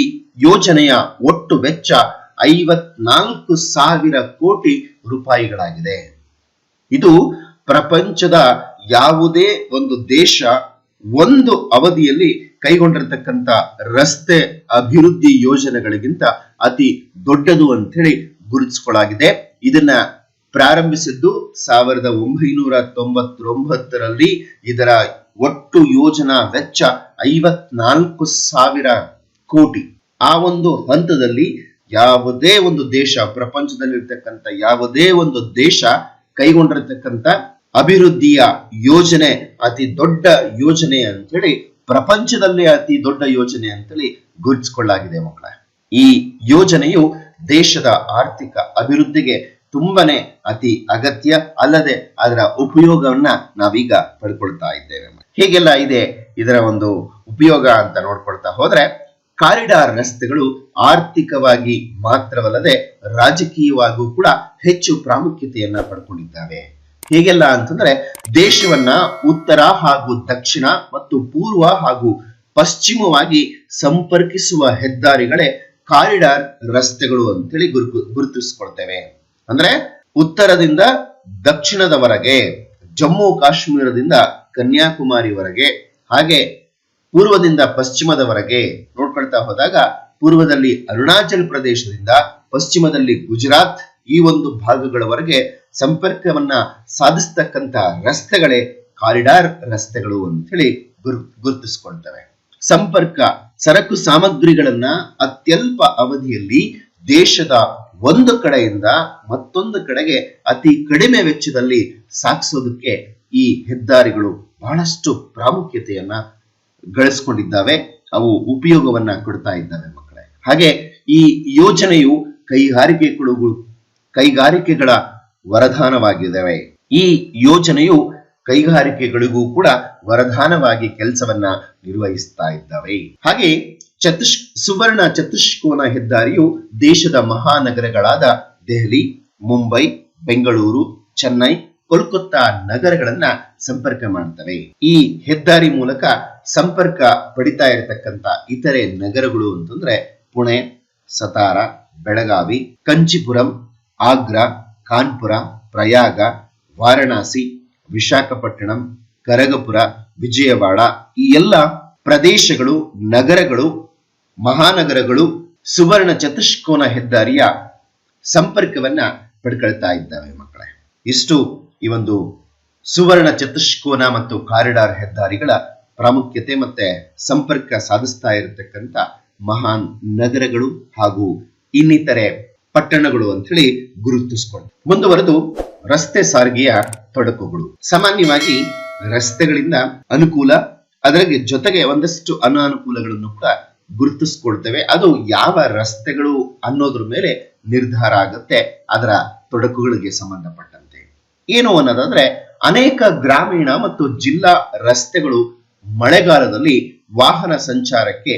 ಯೋಜನೆಯ ಒಟ್ಟು ವೆಚ್ಚ 54,000 ಕೋಟಿ ರೂಪಾಯಿಗಳಾಗಿದೆ. ಇದು ಪ್ರಪಂಚದ ಯಾವುದೇ ಒಂದು ದೇಶ ಒಂದು ಅವಧಿಯಲ್ಲಿ ಕೈಗೊಂಡಿರತಕ್ಕಂತ ರಸ್ತೆ ಅಭಿವೃದ್ಧಿ ಯೋಜನೆಗಳಿಗಿಂತ ಅತಿ ದೊಡ್ಡದು ಅಂತ ಹೇಳಿ ಗುರುತಿಸಿಕೊಳ್ಳಲಾಗಿದೆ. ಇದನ್ನ ಪ್ರಾರಂಭಿಸಿದ್ದು 1999ರಲ್ಲಿ. ಇದರ ಒಟ್ಟು ಯೋಜನಾ ವೆಚ್ಚ 54,000 ಕೋಟಿ. ಆ ಒಂದು ಹಂತದಲ್ಲಿ ಯಾವುದೇ ಒಂದು ದೇಶ, ಪ್ರಪಂಚದಲ್ಲಿರ್ತಕ್ಕಂಥ ಯಾವುದೇ ಒಂದು ದೇಶ ಕೈಗೊಂಡಿರತಕ್ಕಂಥ ಅಭಿವೃದ್ಧಿಯ ಯೋಜನೆ ಅತಿ ದೊಡ್ಡ ಯೋಜನೆ ಅಂತೇಳಿ, ಪ್ರಪಂಚದಲ್ಲಿ ಅತಿ ದೊಡ್ಡ ಯೋಜನೆ ಅಂತೇಳಿ ಗುರುತಿಸಿಕೊಳ್ಳಲಾಗಿದೆ ಮಕ್ಕಳ. ಈ ಯೋಜನೆಯು ದೇಶದ ಆರ್ಥಿಕ ಅಭಿವೃದ್ಧಿಗೆ ತುಂಬಾನೇ ಅತಿ ಅಗತ್ಯ. ಅಲ್ಲದೆ ಅದರ ಉಪಯೋಗವನ್ನ ನಾವೀಗ ಪಡ್ಕೊಳ್ತಾ ಇದ್ದೇವೆ. ಹೇಗೆಲ್ಲ ಇದೆ ಇದರ ಒಂದು ಉಪಯೋಗ ಅಂತ ನೋಡ್ಕೊಳ್ತಾ ಹೋದ್ರೆ, ಕಾರಿಡಾರ್ ರಸ್ತೆಗಳು ಆರ್ಥಿಕವಾಗಿ ಮಾತ್ರವಲ್ಲದೆ ರಾಜಕೀಯವಾಗಿಯೂ ಕೂಡ ಹೆಚ್ಚು ಪ್ರಾಮುಖ್ಯತೆಯನ್ನ ಪಡ್ಕೊಂಡಿದ್ದಾವೆ. ಹೇಗೆಲ್ಲ ಅಂತಂದ್ರೆ, ದೇಶವನ್ನ ಉತ್ತರ ಹಾಗೂ ದಕ್ಷಿಣ ಮತ್ತು ಪೂರ್ವ ಹಾಗೂ ಪಶ್ಚಿಮವಾಗಿ ಸಂಪರ್ಕಿಸುವ ಹೆದ್ದಾರಿಗಳೇ ಕಾರಿಡಾರ್ ರಸ್ತೆಗಳು ಅಂತೇಳಿ ಗುರುತಿಸಿಕೊಳ್ತೇವೆ. ಅಂದ್ರೆ ಉತ್ತರದಿಂದ ದಕ್ಷಿಣದವರೆಗೆ, ಜಮ್ಮು ಕಾಶ್ಮೀರದಿಂದ ಕನ್ಯಾಕುಮಾರಿವರೆಗೆ, ಹಾಗೆ ಪೂರ್ವದಿಂದ ಪಶ್ಚಿಮದವರೆಗೆ ನೋಡ್ಕೊಳ್ತಾ ಹೋದಾಗ ಪೂರ್ವದಲ್ಲಿ ಅರುಣಾಚಲ್ ಪ್ರದೇಶದಿಂದ ಪಶ್ಚಿಮದಲ್ಲಿ ಗುಜರಾತ್, ಈ ಒಂದು ಭಾಗಗಳವರೆಗೆ ಸಂಪರ್ಕವನ್ನ ಸಾಧಿಸತಕ್ಕಂತ ರಸ್ತೆಗಳೇ ಕಾರಿಡಾರ್ ರಸ್ತೆಗಳು ಅಂತ ಹೇಳಿ ಗುರುತಿಸಿಕೊಳ್ತವೆ. ಸಂಪರ್ಕ, ಸರಕು ಸಾಮಗ್ರಿಗಳನ್ನ ಅತ್ಯಲ್ಪ ಅವಧಿಯಲ್ಲಿ ದೇಶದ ಒಂದು ಕಡೆಯಿಂದ ಮತ್ತೊಂದು ಕಡೆಗೆ ಅತಿ ಕಡಿಮೆ ವೆಚ್ಚದಲ್ಲಿ ಸಾಗಿಸೋದಕ್ಕೆ ಈ ಹೆದ್ದಾರಿಗಳು ಬಹಳಷ್ಟು ಪ್ರಾಮುಖ್ಯತೆಯನ್ನ ಗಳಿಸಿಕೊಂಡಿದ್ದಾವೆ. ಅವು ಉಪಯೋಗವನ್ನ ಕೊಡ್ತಾ ಇದ್ದಾವೆ ಮಕ್ಕಳೇ. ಹಾಗೆ ಈ ಯೋಜನೆಯು ಕೈಗಾರಿಕೆಗಳ ವರದಾನವಾಗಿದ್ದಾವೆ. ಈ ಯೋಜನೆಯು ಕೈಗಾರಿಕೆಗಳಿಗೂ ಕೂಡ ವರದಾನವಾಗಿ ಕೆಲಸವನ್ನ ನಿರ್ವಹಿಸ್ತಾ ಇದ್ದಾವೆ. ಹಾಗೆ ಸುವರ್ಣ ಚತುಷ್ಕೋನ ಹೆದ್ದಾರಿಯು ದೇಶದ ಮಹಾನಗರಗಳಾದ ದೆಹಲಿ, ಮುಂಬೈ, ಬೆಂಗಳೂರು, ಚೆನ್ನೈ, ಕೋಲ್ಕತ್ತಾ ನಗರಗಳನ್ನ ಸಂಪರ್ಕ ಮಾಡ್ತವೆ. ಈ ಹೆದ್ದಾರಿ ಮೂಲಕ ಸಂಪರ್ಕ ಪಡಿತಾ ಇರತಕ್ಕಂತ ಇತರೆ ನಗರಗಳು ಅಂತಂದ್ರೆ ಪುಣೆ, ಸತಾರ, ಬೆಳಗಾವಿ, ಕಂಚಿಪುರಂ, ಆಗ್ರಾ, ಕಾನ್ಪುರ, ಪ್ರಯಾಗ, ವಾರಣಾಸಿ, ವಿಶಾಖಪಟ್ಟಣಂ, ಕರಗಪುರ, ವಿಜಯವಾಡ, ಈ ಎಲ್ಲ ಪ್ರದೇಶಗಳು, ನಗರಗಳು, ಮಹಾನಗರಗಳು ಸುವರ್ಣ ಚತುಷ್ಕೋನ ಹೆದ್ದಾರಿಯ ಸಂಪರ್ಕವನ್ನ ಪಡ್ಕೊಳ್ತಾ ಇದ್ದಾವೆ ಮಕ್ಕಳೇ. ಇಷ್ಟು ಈ ಒಂದು ಸುವರ್ಣ ಚತುಷ್ಕೋನ ಮತ್ತು ಕಾರಿಡಾರ್ ಹೆದ್ದಾರಿಗಳ ಪ್ರಾಮುಖ್ಯತೆ ಮತ್ತೆ ಸಂಪರ್ಕ ಸಾಧಿಸ್ತಾ ಇರತಕ್ಕಂತ ಮಹಾನ್ ನಗರಗಳು ಹಾಗೂ ಇನ್ನಿತರೆ ಪಟ್ಟಣಗಳು ಅಂತ ಹೇಳಿ ಗುರುತಿಸಿಕೊಂಡು ಮುಂದುವರೆದು ರಸ್ತೆ ಸಾರಿಗೆಯ ತೊಡಕುಗಳು. ಸಾಮಾನ್ಯವಾಗಿ ರಸ್ತೆಗಳಿಂದ ಅನುಕೂಲ, ಅದರ ಜೊತೆಗೆ ಒಂದಷ್ಟು ಅನಾನುಕೂಲಗಳನ್ನು ಕೂಡ ಗುರುತಿಸ್ಕೊಳ್ತೇವೆ. ಅದು ಯಾವ ರಸ್ತೆಗಳು ಅನ್ನೋದ್ರ ಮೇಲೆ ನಿರ್ಧಾರ ಆಗುತ್ತೆ ಅದರ ತೊಡಕುಗಳಿಗೆ ಸಂಬಂಧಪಟ್ಟಂತೆ. ಏನು ಅನ್ನೋದಾದ್ರೆ, ಅನೇಕ ಗ್ರಾಮೀಣ ಮತ್ತು ಜಿಲ್ಲಾ ರಸ್ತೆಗಳು ಮಳೆಗಾಲದಲ್ಲಿ ವಾಹನ ಸಂಚಾರಕ್ಕೆ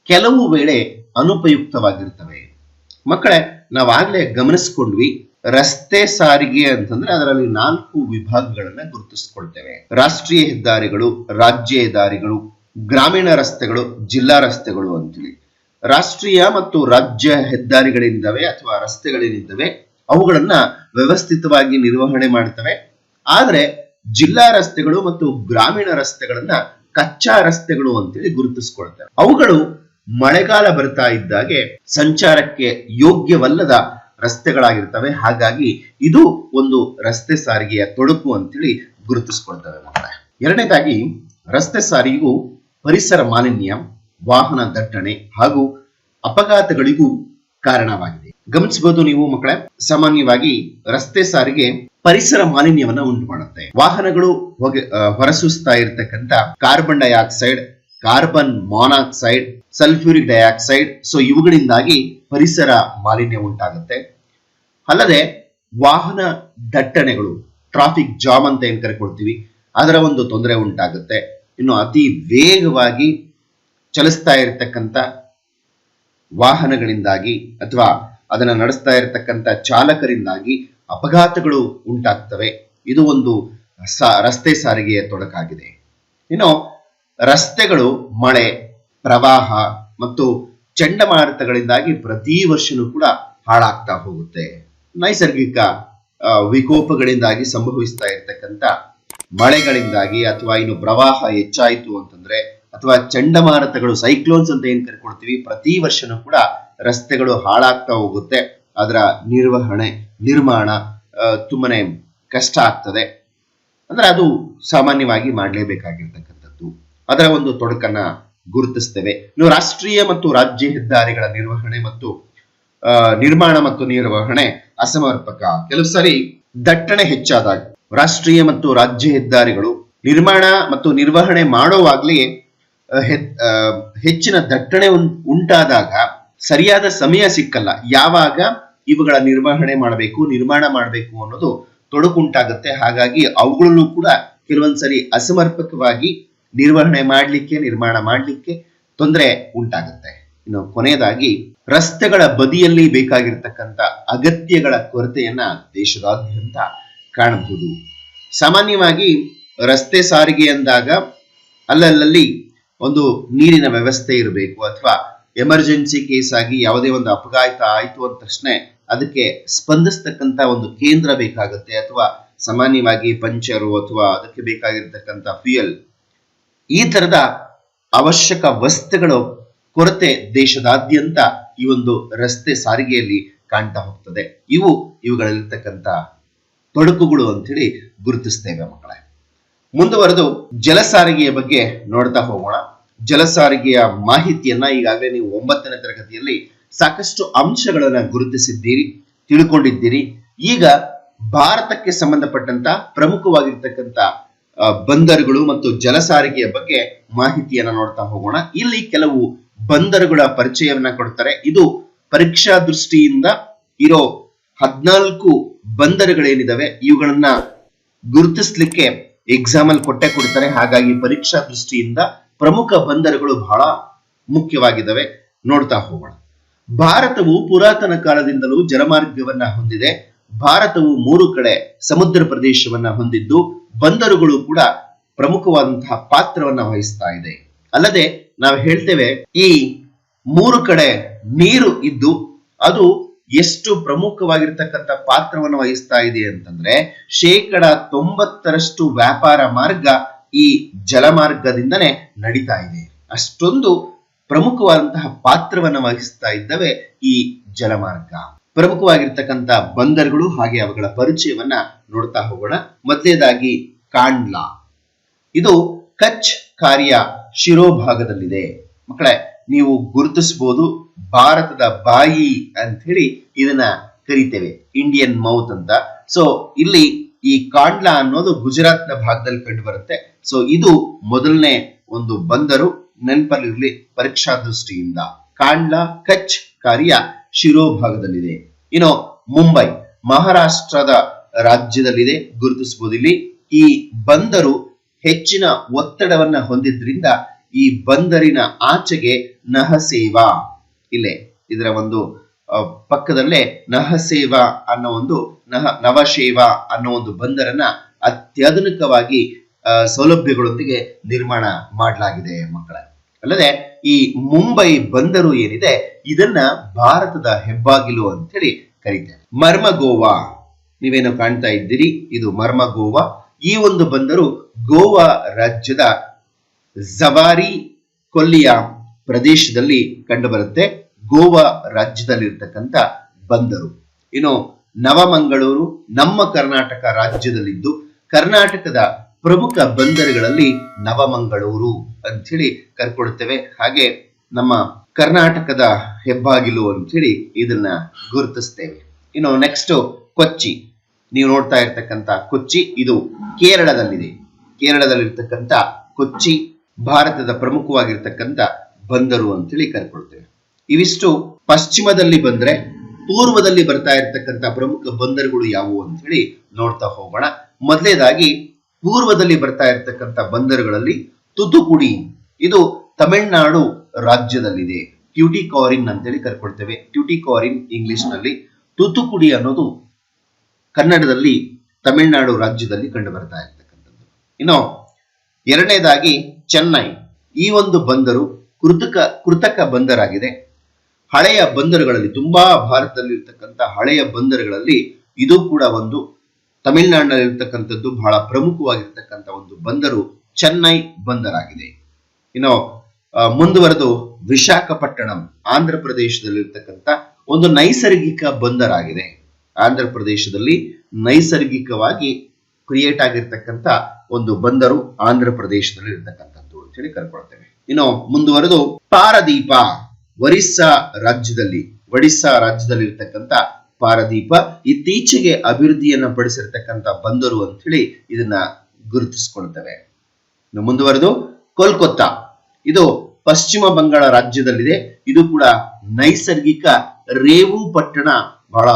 ಕೆಲವು ವೇಳೆ ಅನುಪಯುಕ್ತವಾಗಿರ್ತವೆ. ಮಕ್ಕಳೇ, ನಾವಾಗ್ಲೇ ಗಮನಿಸ್ಕೊಂಡ್ವಿ, ರಸ್ತೆ ಸಾರಿಗೆ ಅಂತಂದ್ರೆ ಅದರಲ್ಲಿ 4 ವಿಭಾಗಗಳನ್ನ ಗುರುತಿಸ್ಕೊಳ್ತೇವೆ. ರಾಷ್ಟ್ರೀಯ ಹೆದ್ದಾರಿಗಳು, ರಾಜ್ಯ ಹೆದ್ದಾರಿಗಳು, ಗ್ರಾಮೀಣ ರಸ್ತೆಗಳು, ಜಿಲ್ಲಾ ರಸ್ತೆಗಳು ಅಂತೇಳಿ. ರಾಷ್ಟ್ರೀಯ ಮತ್ತು ರಾಜ್ಯ ಹೆದ್ದಾರಿಗಳೇನಿದ್ದಾವೆ ಅಥವಾ ರಸ್ತೆಗಳೇನಿದ್ದಾವೆ ಅವುಗಳನ್ನ ವ್ಯವಸ್ಥಿತವಾಗಿ ನಿರ್ವಹಣೆ ಮಾಡ್ತವೆ. ಆದ್ರೆ ಜಿಲ್ಲಾ ರಸ್ತೆಗಳು ಮತ್ತು ಗ್ರಾಮೀಣ ರಸ್ತೆಗಳನ್ನ ಕಚ್ಚಾ ರಸ್ತೆಗಳು ಅಂತೇಳಿ ಗುರುತಿಸ್ಕೊಳ್ತವೆ. ಅವುಗಳು ಮಳೆಗಾಲ ಬರ್ತಾ ಇದ್ದಾಗೆ ಸಂಚಾರಕ್ಕೆ ಯೋಗ್ಯವಲ್ಲದ ರಸ್ತೆಗಳಾಗಿರ್ತವೆ. ಹಾಗಾಗಿ ಇದು ಒಂದು ರಸ್ತೆ ಸಾರಿಗೆಯ ತೊಡಕು ಅಂತೇಳಿ ಗುರುತಿಸ್ಕೊಳ್ತವೆ ಮಕ್ಕಳೇ. ಎರಡನೇದಾಗಿ, ರಸ್ತೆ ಸಾರಿಗೆಯು ಪರಿಸರ ಮಾಲಿನ್ಯ, ವಾಹನ ದಟ್ಟಣೆ ಹಾಗೂ ಅಪಘಾತಗಳಿಗೂ ಕಾರಣವಾಗಿದೆ. ಗಮನಿಸಬಹುದು ನೀವು ಮಕ್ಕಳೇ, ಸಾಮಾನ್ಯವಾಗಿ ರಸ್ತೆ ಸಾರಿಗೆ ಪರಿಸರ ಮಾಲಿನ್ಯವನ್ನ ಉಂಟು ಮಾಡುತ್ತೆ. ವಾಹನಗಳು ಹೊರಸೂಸ್ತಾ ಇರತಕ್ಕಂತ carbon dioxide, carbon monoxide, sulphuric dioxide, so ಇವುಗಳಿಂದಾಗಿ ಪರಿಸರ ಮಾಲಿನ್ಯ ಉಂಟಾಗುತ್ತೆ. ಅಲ್ಲದೆ ವಾಹನ ದಟ್ಟಣೆಗಳು, ಟ್ರಾಫಿಕ್ ಜಾಮ್ ಅಂತ ಏನ್ ಕರ್ಕೊಳ್ತೀವಿ, ಅದರ ಒಂದು ತೊಂದರೆ ಉಂಟಾಗುತ್ತೆ. ಇನ್ನು ಅತಿ ವೇಗವಾಗಿ ಚಲಿಸ್ತಾ ಇರತಕ್ಕಂತ ವಾಹನಗಳಿಂದಾಗಿ ಅಥವಾ ಅದನ್ನ ನಡೆಸ್ತಾ ಇರತಕ್ಕಂತ ಚಾಲಕರಿಂದಾಗಿ ಅಪಘಾತಗಳು ಉಂಟಾಗ್ತವೆ. ಇದು ಒಂದು ರಸ್ತೆ ಸಾರಿಗೆಯ ತೊಡಕಾಗಿದೆ. ಇನ್ನು ರಸ್ತೆಗಳು ಮಳೆ, ಪ್ರವಾಹ ಮತ್ತು ಚಂಡಮಾರುತಗಳಿಂದಾಗಿ ಪ್ರತಿ ವರ್ಷನೂ ಕೂಡ ಹಾಳಾಗ್ತಾ ಹೋಗುತ್ತೆ. ನೈಸರ್ಗಿಕ ವಿಕೋಪಗಳಿಂದಾಗಿ ಸಂಭವಿಸ್ತಾ ಇರತಕ್ಕಂತ ಮಳೆಗಳಿಂದಾಗಿ ಅಥವಾ ಇನ್ನು ಪ್ರವಾಹ ಹೆಚ್ಚಾಯಿತು ಅಂತಂದ್ರೆ ಅಥವಾ ಚಂಡಮಾರುತಗಳು, ಸೈಕ್ಲೋನ್ಸ್ ಅಂತ ಏನ್ ಕರ್ಕೊಳ್ತೀವಿ, ಪ್ರತಿ ವರ್ಷನೂ ಕೂಡ ರಸ್ತೆಗಳು ಹಾಳಾಗ್ತಾ ಹೋಗುತ್ತೆ. ಅದರ ನಿರ್ಮಾಣ ತುಂಬಾನೇ ಕಷ್ಟ ಆಗ್ತದೆ. ಅಂದ್ರೆ ಅದು ಸಾಮಾನ್ಯವಾಗಿ ಮಾಡಲೇಬೇಕಾಗಿರ್ತಕ್ಕಂಥದ್ದು. ಅದರ ಒಂದು ತೊಡಕನ್ನ ಗುರುತಿಸ್ತೇವೆ. ಇನ್ನು ರಾಷ್ಟ್ರೀಯ ಮತ್ತು ರಾಜ್ಯ ಹೆದ್ದಾರಿಗಳ ನಿರ್ವಹಣೆ ಮತ್ತು ನಿರ್ಮಾಣ ಮತ್ತು ನಿರ್ವಹಣೆ ಅಸಮರ್ಪಕ. ಕೆಲವು ಸಾರಿ ದಟ್ಟಣೆ ಹೆಚ್ಚಾದಾಗ ರಾಷ್ಟ್ರೀಯ ಮತ್ತು ರಾಜ್ಯ ಹೆದ್ದಾರಿಗಳು ನಿರ್ಮಾಣ ಮತ್ತು ನಿರ್ವಹಣೆ ಮಾಡೋವಾಗ್ಲೇ ಹೆಚ್ಚಿನ ದಟ್ಟಣೆ ಉಂಟಾದಾಗ ಸರಿಯಾದ ಸಮಯ ಸಿಕ್ಕಲ್ಲ. ಯಾವಾಗ ಇವುಗಳ ನಿರ್ವಹಣೆ ಮಾಡಬೇಕು, ನಿರ್ಮಾಣ ಮಾಡಬೇಕು ಅನ್ನೋದು ತೊಡಕುಂಟಾಗುತ್ತೆ. ಹಾಗಾಗಿ ಅವುಗಳಲ್ಲೂ ಕೂಡ ಕೆಲವೊಂದ್ಸರಿ ಅಸಮರ್ಪಕವಾಗಿ ನಿರ್ವಹಣೆ ಮಾಡಲಿಕ್ಕೆ, ನಿರ್ಮಾಣ ಮಾಡಲಿಕ್ಕೆ ತೊಂದರೆ ಉಂಟಾಗುತ್ತೆ. ಇನ್ನು ಕೊನೆಯದಾಗಿ, ರಸ್ತೆಗಳ ಬದಿಯಲ್ಲಿ ಬೇಕಾಗಿರ್ತಕ್ಕಂಥ ಅಗತ್ಯಗಳ ಕೊರತೆಯನ್ನ ದೇಶದಾದ್ಯಂತ ಕಾಣಬಹುದು. ಸಾಮಾನ್ಯವಾಗಿ ರಸ್ತೆ ಸಾರಿಗೆ ಅಂದಾಗ ಅಲ್ಲಲ್ಲಿ ಒಂದು ನೀರಿನ ವ್ಯವಸ್ಥೆ ಇರಬೇಕು, ಅಥವಾ ಎಮರ್ಜೆನ್ಸಿ ಕೇಸ್ ಆಗಿ ಯಾವುದೇ ಒಂದು ಅಪಘಾತ ಆಯ್ತು ಅಂದ ತಕ್ಷಣ ಅದಕ್ಕೆ ಸ್ಪಂದಿಸ್ತಕ್ಕಂತ ಒಂದು ಕೇಂದ್ರ ಬೇಕಾಗುತ್ತೆ, ಅಥವಾ ಸಾಮಾನ್ಯವಾಗಿ ಪಂಚರು ಅಥವಾ ಅದಕ್ಕೆ ಬೇಕಾಗಿರ್ತಕ್ಕಂಥ ಫ್ಯೂಯಲ್, ಈ ತರದ ಅವಶ್ಯಕ ವಸ್ತುಗಳ ಕೊರತೆ ದೇಶದಾದ್ಯಂತ ಈ ಒಂದು ರಸ್ತೆ ಸಾರಿಗೆಯಲ್ಲಿ ಕಾಣ್ತಾ ಹೋಗ್ತದೆ. ಇವುಗಳಲ್ಲಿರ್ತಕ್ಕಂಥ ತೊಡಕುಗಳು ಅಂತೇಳಿ ಗುರುತಿಸ್ತೇವೆ ಮಕ್ಕಳೇ. ಮುಂದುವರೆದು ಜಲ ಸಾರಿಗೆಯ ಬಗ್ಗೆ ನೋಡ್ತಾ ಹೋಗೋಣ. ಜಲ ಸಾರಿಗೆಯ ಮಾಹಿತಿಯನ್ನ ಈಗಾಗಲೇ ನೀವು 9ನೇ ತರಗತಿಯಲ್ಲಿ ಸಾಕಷ್ಟು ಅಂಶಗಳನ್ನ ಗುರುತಿಸಿದ್ದೀರಿ, ತಿಳ್ಕೊಂಡಿದ್ದೀರಿ. ಈಗ ಭಾರತಕ್ಕೆ ಸಂಬಂಧಪಟ್ಟಂತ ಪ್ರಮುಖವಾಗಿರ್ತಕ್ಕಂಥ ಬಂದರುಗಳು ಮತ್ತು ಜಲ ಸಾರಿಗೆಯ ಬಗ್ಗೆ ಮಾಹಿತಿಯನ್ನ ನೋಡ್ತಾ ಹೋಗೋಣ. ಇಲ್ಲಿ ಕೆಲವು ಬಂದರುಗಳ ಪರಿಚಯವನ್ನ ಕೊಡ್ತಾರೆ. ಇದು ಪರೀಕ್ಷಾ ದೃಷ್ಟಿಯಿಂದ ಇರೋ 14 ಬಂದರುಗಳೇನಿದಾವೆ ಇವುಗಳನ್ನ ಗುರುತಿಸ್ಲಿಕ್ಕೆ ಎಕ್ಸಾಮ್ ಅಲ್ಲಿ ಕೊಡ್ತಾರೆ. ಹಾಗಾಗಿ ಪರೀಕ್ಷಾ ದೃಷ್ಟಿಯಿಂದ ಪ್ರಮುಖ ಬಂದರುಗಳು ಬಹಳ ಮುಖ್ಯವಾಗಿದ್ದಾವೆ, ನೋಡ್ತಾ ಹೋಗೋಣ. ಭಾರತವು ಪುರಾತನ ಕಾಲದಿಂದಲೂ ಜಲಮಾರ್ಗವನ್ನ ಹೊಂದಿದೆ. ಭಾರತವು 3 ಕಡೆ ಸಮುದ್ರ ಪ್ರದೇಶವನ್ನ ಹೊಂದಿದ್ದು ಬಂದರುಗಳು ಕೂಡ ಪ್ರಮುಖವಾದಂತಹ ಪಾತ್ರವನ್ನ ವಹಿಸ್ತಾ ಇದೆ. ಅಲ್ಲದೆ ನಾವು ಹೇಳ್ತೇವೆ, ಈ 3 ಕಡೆ ನೀರು ಇದ್ದು ಅದು ಎಷ್ಟು ಪ್ರಮುಖವಾಗಿರ್ತಕ್ಕಂಥ ಪಾತ್ರವನ್ನು ವಹಿಸ್ತಾ ಇದೆ ಅಂತಂದ್ರೆ 90% ವ್ಯಾಪಾರ ಮಾರ್ಗ ಈ ಜಲಮಾರ್ಗದಿಂದನೇ ನಡೀತಾ ಇದೆ. ಅಷ್ಟೊಂದು ಪ್ರಮುಖವಾದಂತಹ ಪಾತ್ರವನ್ನ ವಹಿಸ್ತಾ ಇದ್ದವೆ ಈ ಜಲಮಾರ್ಗ. ಪ್ರಮುಖವಾಗಿರ್ತಕ್ಕಂಥ ಬಂದರುಗಳು ಹಾಗೆ ಅವುಗಳ ಪರಿಚಯವನ್ನ ನೋಡ್ತಾ ಹೋಗೋಣ. ಮೊದಲನೇದಾಗಿ ಕಾಂಡ್ಲಾ. ಇದು ಕಚ್ ಕಾರ್ಯ ಶಿರೋಭಾಗದಲ್ಲಿದೆ. ಮಕ್ಕಳೇ, ನೀವು ಗುರುತಿಸಬಹುದು. ಭಾರತದ ಬಾಯಿ ಅಂತ ಹೇಳಿ ಇದನ್ನ ಕರಿತೇವೆ, ಇಂಡಿಯನ್ ಮೌತ್ ಅಂತ. ಸೊ ಇಲ್ಲಿ ಈ ಕಾಂಡ್ಲಾ ಅನ್ನೋದು ಗುಜರಾತ್ನ ಭಾಗದಲ್ಲಿ ಕಂಡು ಬರುತ್ತೆ. ಸೊ ಇದು ಮೊದಲನೇ ಒಂದು ಬಂದರು, ನೆನಪಲ್ಲಿರಲಿ ಪರೀಕ್ಷಾ ದೃಷ್ಟಿಯಿಂದ. ಕಾಂಡ್ಲಾ ಕಚ್ ಕಾರ್ಯ ಶಿರೋಭಾಗದಲ್ಲಿದೆ. ಇನ್ನು ಮುಂಬೈ ಮಹಾರಾಷ್ಟ್ರದ ರಾಜ್ಯದಲ್ಲಿದೆ, ಗುರುತಿಸಬಹುದು. ಇಲ್ಲಿ ಈ ಬಂದರು ಹೆಚ್ಚಿನ ಒತ್ತಡವನ್ನ ಹೊಂದಿದ್ರಿಂದ ಈ ಬಂದರಿನ ಆಚೆಗೆ ನಹಸೇವಾ, ಇಲ್ಲೇ ಇದರ ಒಂದು ಪಕ್ಕದಲ್ಲೇ ನಹಸೇವಾ ಅನ್ನೋ ಒಂದು ನವಶೇವಾ ಅನ್ನೋ ಒಂದು ಬಂದರನ್ನ ಅತ್ಯಾಧುನಿಕವಾಗಿ ಸೌಲಭ್ಯಗಳೊಂದಿಗೆ ನಿರ್ಮಾಣ ಮಾಡಲಾಗಿದೆ ಮಕ್ಕಳ. ಅಲ್ಲದೆ ಈ ಮುಂಬೈ ಬಂದರು ಏನಿದೆ ಇದನ್ನ ಭಾರತದ ಹೆಬ್ಬಾಗಿಲು ಅಂತ ಹೇಳಿ ಕರೀತಾರೆ. ಮರ್ಮಗೋವಾ ನೀವೇನು ಕಾಣ್ತಾ ಇದ್ದೀರಿ, ಇದು ಮರ್ಮಗೋವಾ. ಈ ಒಂದು ಬಂದರು ಗೋವಾ ರಾಜ್ಯದ ಜವಾರಿ ಕೊಲ್ಲಿಯ ಪ್ರದೇಶದಲ್ಲಿ ಕಂಡುಬರುತ್ತೆ. ಗೋವಾ ರಾಜ್ಯದಲ್ಲಿರ್ತಕ್ಕಂಥ ಬಂದರು. ಇನ್ನು ನವಮಂಗಳೂರು ನಮ್ಮ ಕರ್ನಾಟಕ ರಾಜ್ಯದಲ್ಲಿದ್ದು, ಕರ್ನಾಟಕದ ಪ್ರಮುಖ ಬಂದರುಗಳಲ್ಲಿ ನವಮಂಗಳೂರು ಅಂತ ಹೇಳಿ ಕರ್ಕೊಳ್ತೇವೆ. ಹಾಗೆ ನಮ್ಮ ಕರ್ನಾಟಕದ ಹೆಬ್ಬಾಗಿಲು ಅಂತ ಹೇಳಿ ಇದನ್ನ ಗುರುತಿಸ್ತೇವೆ. ಇನ್ನು ನೆಕ್ಸ್ಟ್ ಕೊಚ್ಚಿ, ನೀವು ನೋಡ್ತಾ ಇರ್ತಕ್ಕಂಥ ಕೊಚ್ಚಿ, ಇದು ಕೇರಳದಲ್ಲಿದೆ. ಕೇರಳದಲ್ಲಿರ್ತಕ್ಕಂಥ ಕೊಚ್ಚಿ ಭಾರತದ ಪ್ರಮುಖವಾಗಿರ್ತಕ್ಕಂಥ ಬಂದರು ಅಂತೇಳಿ ಕರ್ಕೊಳ್ತೇವೆ. ಇವಿಷ್ಟು ಪಶ್ಚಿಮದಲ್ಲಿ ಬಂದ್ರೆ, ಪೂರ್ವದಲ್ಲಿ ಬರ್ತಾ ಇರ್ತಕ್ಕಂಥ ಪ್ರಮುಖ ಬಂದರುಗಳು ಯಾವುವು ಅಂತ ಹೇಳಿ ನೋಡ್ತಾ ಹೋಗೋಣ. ಮೊದಲನೇದಾಗಿ ಪೂರ್ವದಲ್ಲಿ ಬರ್ತಾ ಇರ್ತಕ್ಕಂಥ ಬಂದರುಗಳಲ್ಲಿ ತುತುಕುಡಿ, ಇದು ತಮಿಳುನಾಡು ರಾಜ್ಯದಲ್ಲಿದೆ. ಟ್ಯೂಟಿಕಾರಿನ್ ಅಂತೇಳಿ ಕರ್ಕೊಳ್ತೇವೆ, ಟ್ಯೂಟಿಕಾರಿನ್ ಇಂಗ್ಲಿಷ್ ನಲ್ಲಿ. ತುತುಕುಡಿ ಅನ್ನೋದು ಕನ್ನಡದಲ್ಲಿ ತಮಿಳುನಾಡು ರಾಜ್ಯದಲ್ಲಿ ಕಂಡು ಬರ್ತಾ ಇರ್ತಕ್ಕಂಥದ್ದು. ಇನ್ನು ಎರಡನೇದಾಗಿ ಚೆನ್ನೈ, ಈ ಒಂದು ಬಂದರು ಕೃತಕ ಬಂದರಾಗಿದೆ. ಹಳೆಯ ಬಂದರುಗಳಲ್ಲಿ, ತುಂಬಾ ಭಾರತದಲ್ಲಿ ಇರ್ತಕ್ಕಂಥ ಹಳೆಯ ಬಂದರುಗಳಲ್ಲಿ ಇದು ಕೂಡ ಒಂದು. ತಮಿಳುನಾಡಿನಲ್ಲಿ ಇರ್ತಕ್ಕಂಥದ್ದು ಬಹಳ ಪ್ರಮುಖವಾಗಿರ್ತಕ್ಕಂಥ ಒಂದು ಬಂದರು ಚೆನ್ನೈ ಬಂದರಾಗಿದೆ. ಇನ್ನು ಮುಂದುವರೆದು ವಿಶಾಖಪಟ್ಟಣಂ ಆಂಧ್ರ ಪ್ರದೇಶದಲ್ಲಿರ್ತಕ್ಕಂಥ ಒಂದು ನೈಸರ್ಗಿಕ ಬಂದರಾಗಿದೆ. ಆಂಧ್ರ ಪ್ರದೇಶದಲ್ಲಿ ನೈಸರ್ಗಿಕವಾಗಿ ಕ್ರಿಯೇಟ್ ಆಗಿರ್ತಕ್ಕಂಥ ಒಂದು ಬಂದರು ಆಂಧ್ರ ಪ್ರದೇಶದಲ್ಲಿ ಇರ್ತಕ್ಕಂಥದ್ದು ಅಂತ ಹೇಳಿ ಕರ್ಕೊಳ್ತೇವೆ. ಇನ್ನು ಮುಂದುವರೆದು ಪಾರದೀಪ, ಒರಿಸ್ಸಾ ರಾಜ್ಯದಲ್ಲಿ ಇರ್ತಕ್ಕಂಥ ಪಾರದೀಪ ಇತ್ತೀಚೆಗೆ ಅಭಿವೃದ್ಧಿಯನ್ನ ಪಡಿಸಿರ್ತಕ್ಕಂಥ ಬಂದರು ಅಂತ ಹೇಳಿ ಇದನ್ನ ಗುರುತಿಸಿಕೊಳ್ತೇವೆ. ಇನ್ನು ಮುಂದುವರೆದು ಕೋಲ್ಕತ್ತಾ, ಇದು ಪಶ್ಚಿಮ ಬಂಗಾಳ ರಾಜ್ಯದಲ್ಲಿದೆ. ಇದು ಕೂಡ ನೈಸರ್ಗಿಕ ರೇವು ಪಟ್ಟಣ, ಬಹಳ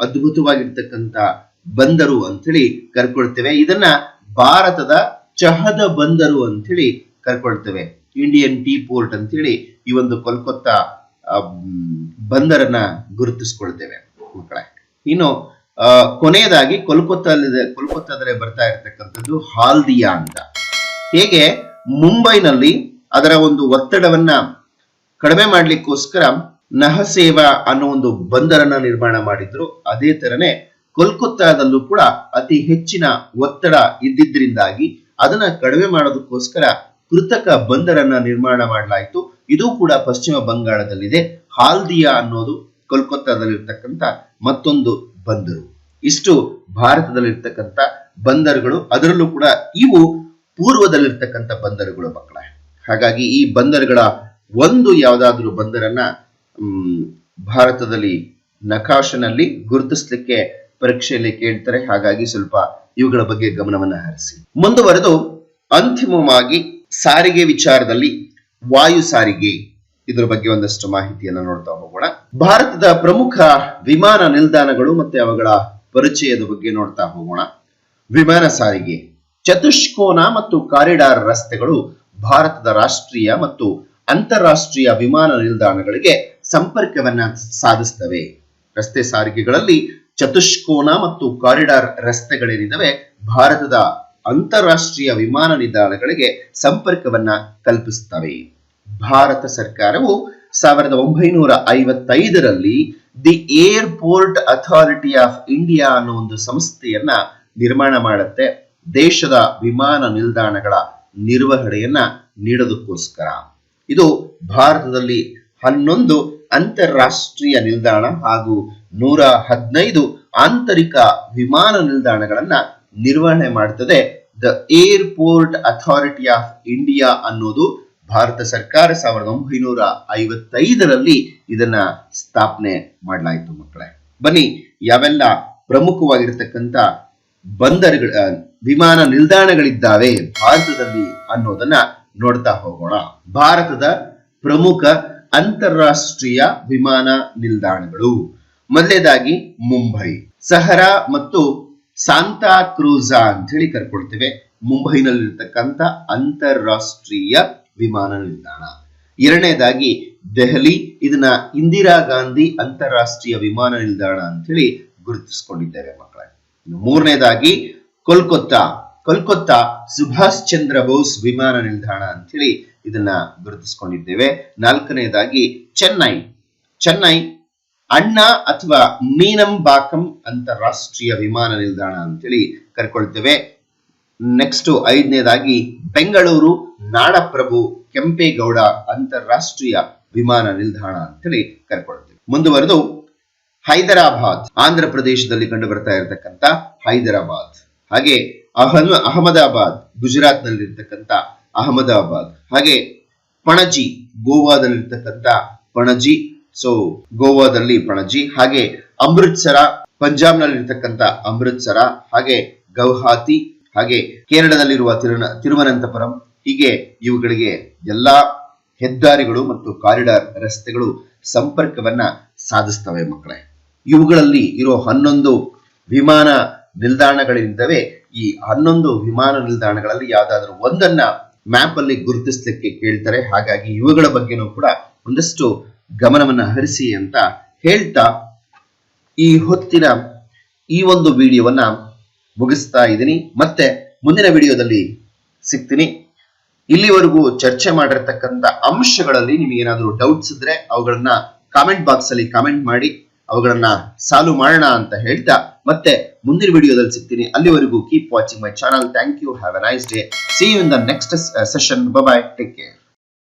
ಅದ್ಭುತವಾಗಿರ್ತಕ್ಕಂಥ ಬಂದರು ಅಂತೇಳಿ ಕರ್ಕೊಳ್ತೇವೆ. ಇದನ್ನ ಭಾರತದ ಚಹದ ಬಂದರು ಅಂತೇಳಿ ಕರ್ಕೊಳ್ತೇವೆ, ಇಂಡಿಯನ್ ಟೀ ಪೋರ್ಟ್ ಅಂತೇಳಿ ಈ ಒಂದು ಕೋಲ್ಕತ್ತಾ ಬಂದರನ್ನ ಗುರುತಿಸ್ಕೊಳ್ತೇವೆ ಮಕ್ಕಳೇ. ಇನ್ನು ಕೊನೆಯದಾಗಿ ಕೋಲ್ಕತ್ತಾದಲ್ಲಿ ಬರ್ತಾ ಇರತಕ್ಕಂಥದ್ದು ಹಾಲ್ದಿಯಾ ಅಂತ. ಹೇಗೆ ಮುಂಬೈನಲ್ಲಿ ಅದರ ಒಂದು ಒತ್ತಡವನ್ನ ಕಡಿಮೆ ಮಾಡ್ಲಿಕ್ಕೋಸ್ಕರ ನಹಸೇವಾ ಅನ್ನೋ ಒಂದು ಬಂದರನ್ನ ನಿರ್ಮಾಣ ಮಾಡಿದ್ರು, ಅದೇ ತರನೇ ಕೋಲ್ಕತ್ತಾದಲ್ಲೂ ಕೂಡ ಅತಿ ಹೆಚ್ಚಿನ ಒತ್ತಡ ಇದ್ದಿದ್ರಿಂದಾಗಿ ಅದನ್ನ ಕಡಿಮೆ ಮಾಡೋದಕ್ಕೋಸ್ಕರ ಕೃತಕ ಬಂದರನ್ನ ನಿರ್ಮಾಣ ಮಾಡಲಾಯಿತು. ಇದು ಕೂಡ ಪಶ್ಚಿಮ ಬಂಗಾಳದಲ್ಲಿದೆ. ಹಾಲ್ದಿಯಾ ಅನ್ನೋದು ಕೋಲ್ಕತ್ತಾದಲ್ಲಿರ್ತಕ್ಕಂಥ ಮತ್ತೊಂದು ಬಂದರು. ಇಷ್ಟು ಭಾರತದಲ್ಲಿರ್ತಕ್ಕಂಥ ಬಂದರುಗಳು. ಅದರಲ್ಲೂ ಕೂಡ ಇವು ಪೂರ್ವದಲ್ಲಿರ್ತಕ್ಕಂಥ ಬಂದರುಗಳು ಮಕ್ಕಳ. ಹಾಗಾಗಿ ಈ ಬಂದರುಗಳ ಒಂದು ಯಾವುದಾದ್ರೂ ಬಂದರನ್ನ ಭಾರತದಲ್ಲಿ ನಕಾಶನಲ್ಲಿ ಗುರುತಿಸ್ಲಿಕ್ಕೆ ಪರೀಕ್ಷೆಯಲ್ಲಿ ಕೇಳ್ತಾರೆ. ಹಾಗಾಗಿ ಸ್ವಲ್ಪ ಇವುಗಳ ಬಗ್ಗೆ ಗಮನವನ್ನ ಹರಿಸಿ. ಮುಂದುವರೆದು ಅಂತಿಮವಾಗಿ ಸಾರಿಗೆ ವಿಚಾರದಲ್ಲಿ ವಾಯು ಸಾರಿಗೆ, ಇದರ ಬಗ್ಗೆ ಒಂದಷ್ಟು ಮಾಹಿತಿಯನ್ನು ನೋಡ್ತಾ ಹೋಗೋಣ. ಭಾರತದ ಪ್ರಮುಖ ವಿಮಾನ ನಿಲ್ದಾಣಗಳು ಮತ್ತೆ ಅವುಗಳ ಪರಿಚಯದ ಬಗ್ಗೆ ನೋಡ್ತಾ ಹೋಗೋಣ. ವಿಮಾನ ಸಾರಿಗೆ, ಚತುಷ್ಕೋನ ಮತ್ತು ಕಾರಿಡಾರ್ ರಸ್ತೆಗಳು ಭಾರತದ ರಾಷ್ಟ್ರೀಯ ಮತ್ತು ಅಂತಾರಾಷ್ಟ್ರೀಯ ವಿಮಾನ ನಿಲ್ದಾಣಗಳಿಗೆ ಸಂಪರ್ಕವನ್ನ ಸಾಧಿಸ್ತವೆ. ರಸ್ತೆ ಸಾರಿಗೆಗಳಲ್ಲಿ ಚತುಷ್ಕೋನ ಮತ್ತು ಕಾರಿಡಾರ್ ರಸ್ತೆಗಳೇನಿದ್ದಾವೆ ಭಾರತದ ಅಂತಾರಾಷ್ಟ್ರೀಯ ವಿಮಾನ ನಿಲ್ದಾಣಗಳಿಗೆ ಸಂಪರ್ಕವನ್ನ ಕಲ್ಪಿಸುತ್ತವೆ. ಭಾರತ ಸರ್ಕಾರವು 1955ರಲ್ಲಿ the airport authority of India ಅನ್ನೋ ಒಂದು ಸಂಸ್ಥೆಯನ್ನ ನಿರ್ಮಾಣ ಮಾಡುತ್ತೆ, ದೇಶದ ವಿಮಾನ ನಿಲ್ದಾಣಗಳ ನಿರ್ವಹಣೆಯನ್ನ ನೀಡೋದಕ್ಕೋಸ್ಕರ. ಇದು ಭಾರತದಲ್ಲಿ 11 ಅಂತಾರಾಷ್ಟ್ರೀಯ ನಿಲ್ದಾಣ ಹಾಗೂ 115 ಆಂತರಿಕ ವಿಮಾನ ನಿಲ್ದಾಣಗಳನ್ನ ನಿರ್ವಹಣೆ ಮಾಡುತ್ತದೆ. The airport authority of India ಅನ್ನೋದು ಭಾರತ ಸರ್ಕಾರ 1955ರಲ್ಲಿ ಇದನ್ನ ಸ್ಥಾಪನೆ ಮಾಡಲಾಯಿತು ಮಕ್ಕಳೇ. ಬನ್ನಿ ಯಾವೆಲ್ಲ ಪ್ರಮುಖವಾಗಿರ್ತಕ್ಕಂಥ ಬಂದರುಗಳ ವಿಮಾನ ನಿಲ್ದಾಣಗಳಿದ್ದಾವೆ ಭಾರತದಲ್ಲಿ ಅನ್ನೋದನ್ನ ನೋಡ್ತಾ ಹೋಗೋಣ. ಭಾರತದ ಪ್ರಮುಖ ಅಂತಾರಾಷ್ಟ್ರೀಯ ವಿಮಾನ ನಿಲ್ದಾಣಗಳು. ಮೊದಲನೇದಾಗಿ ಮುಂಬೈ, ಸಹರಾ ಮತ್ತು ಸಾಂತಾ ಕ್ರೂಜಾ ಅಂತ ಹೇಳಿ ಕರ್ಕೊಳ್ತೇವೆ. ಮುಂಬೈನಲ್ಲಿರ್ತಕ್ಕಂಥ ಅಂತಾರಾಷ್ಟ್ರೀಯ ವಿಮಾನ ನಿಲ್ದಾಣ. ಎರಡನೇದಾಗಿ ದೆಹಲಿ, ಇದನ್ನ ಇಂದಿರಾ ಗಾಂಧಿ ಅಂತಾರಾಷ್ಟ್ರೀಯ ವಿಮಾನ ನಿಲ್ದಾಣ ಅಂತ ಹೇಳಿ ಗುರುತಿಸಿಕೊಂಡಿದ್ದೇವೆ ಮಕ್ಕಳೇ. ಮೂರನೇದಾಗಿ ಕೋಲ್ಕತ್ತಾ ಸುಭಾಷ್ ಚಂದ್ರ ಬೋಸ್ ವಿಮಾನ ನಿಲ್ದಾಣ ಅಂತ ಹೇಳಿ ಇದನ್ನ ಗುರುತಿಸಿಕೊಂಡಿದ್ದೇವೆ. ನಾಲ್ಕನೇದಾಗಿ ಚೆನ್ನೈ ಅಣ್ಣಾ ಅಥವಾ ಮೀನಂಬಾಕಂ ಅಂತಾರಾಷ್ಟ್ರೀಯ ವಿಮಾನ ನಿಲ್ದಾಣ ಅಂತೇಳಿ ಕರ್ಕೊಳ್ತೇವೆ. ನೆಕ್ಸ್ಟ್ ಐದನೇದಾಗಿ ಬೆಂಗಳೂರು ನಾಡಪ್ರಭು ಕೆಂಪೇಗೌಡ ಅಂತಾರಾಷ್ಟ್ರೀಯ ವಿಮಾನ ನಿಲ್ದಾಣ ಅಂತೇಳಿ ಕರ್ಕೊಳ್ತೇವೆ. ಮುಂದುವರೆದು ಹೈದರಾಬಾದ್, ಆಂಧ್ರ ಪ್ರದೇಶದಲ್ಲಿ ಕಂಡು ಬರ್ತಾ ಇರತಕ್ಕಂತ ಹೈದರಾಬಾದ್. ಹಾಗೆ ಅಹಮದಾಬಾದ್, ಗುಜರಾತ್ ನಲ್ಲಿರ್ತಕ್ಕಂಥ ಅಹಮದಾಬಾದ್. ಹಾಗೆ ಪಣಜಿ, ಗೋವಾದಲ್ಲಿರ್ತಕ್ಕಂಥ ಪಣಜಿ, ಸೊ ಗೋವಾದಲ್ಲಿ ಪಣಜಿ. ಹಾಗೆ ಅಮೃತ್ಸರ, ಪಂಜಾಬ್ ನಲ್ಲಿರ್ತಕ್ಕಂಥ ಅಮೃತ್ಸರ. ಹಾಗೆ ಗೌಹಾತಿ, ಹಾಗೆ ಕೇರಳದಲ್ಲಿರುವ ತಿರುವನಂತಪುರಂ. ಹೀಗೆ ಇವುಗಳಿಗೆ ಎಲ್ಲಾ ಹೆದ್ದಾರಿಗಳು ಮತ್ತು ಕಾರಿಡಾರ್ ರಸ್ತೆಗಳು ಸಂಪರ್ಕವನ್ನ ಸಾಧಿಸ್ತವೆ ಮಕ್ಕಳೇ. ಇವುಗಳಲ್ಲಿ ಇರೋ 11 ವಿಮಾನ ನಿಲ್ದಾಣಗಳಿಂದವೇ. ಈ 11 ವಿಮಾನ ನಿಲ್ದಾಣಗಳಲ್ಲಿ ಯಾವ್ದಾದ್ರು ಒಂದನ್ನ ಮ್ಯಾಪ್ ಅಲ್ಲಿ ಗುರುತಿಸ್ಲಿಕ್ಕೆ ಕೇಳ್ತಾರೆ. ಹಾಗಾಗಿ ಇವುಗಳ ಬಗ್ಗೆನೂ ಕೂಡ ಒಂದಷ್ಟು ಗಮನವನ್ನ ಹರಿಸಿ ಅಂತ ಹೇಳ್ತಾ ಈ ಹೊತ್ತಿನ ಈ ಒಂದು ವಿಡಿಯೋವನ್ನ ಮುಗಿಸ್ತಾ ಇದ್ದೀನಿ. ಮತ್ತೆ ಮುಂದಿನ ವಿಡಿಯೋದಲ್ಲಿ ಸಿಗ್ತೀನಿ. ಇಲ್ಲಿವರೆಗೂ ಚರ್ಚೆ ಮಾಡಿರ್ತಕ್ಕಂಥ ಅಂಶಗಳಲ್ಲಿ ನಿಮಗೆ ಏನಾದರೂ ಡೌಟ್ಸ್ ಇದ್ರೆ ಅವುಗಳನ್ನ ಕಾಮೆಂಟ್ ಬಾಕ್ಸ್ ಅಲ್ಲಿ ಕಾಮೆಂಟ್ ಮಾಡಿ ಅವುಗಳನ್ನ ಸಾಲ್ವ್ ಮಾಡೋಣ ಅಂತ ಹೇಳ್ತಾ ಮತ್ತೆ ಮುಂದಿನ ವಿಡಿಯೋದಲ್ಲಿ ಸಿಗ್ತೀನಿ. ಅಲ್ಲಿವರೆಗೂ keep watching my channel. Thank you. Have a nice day. See you in the next session. Bye bye. Take care.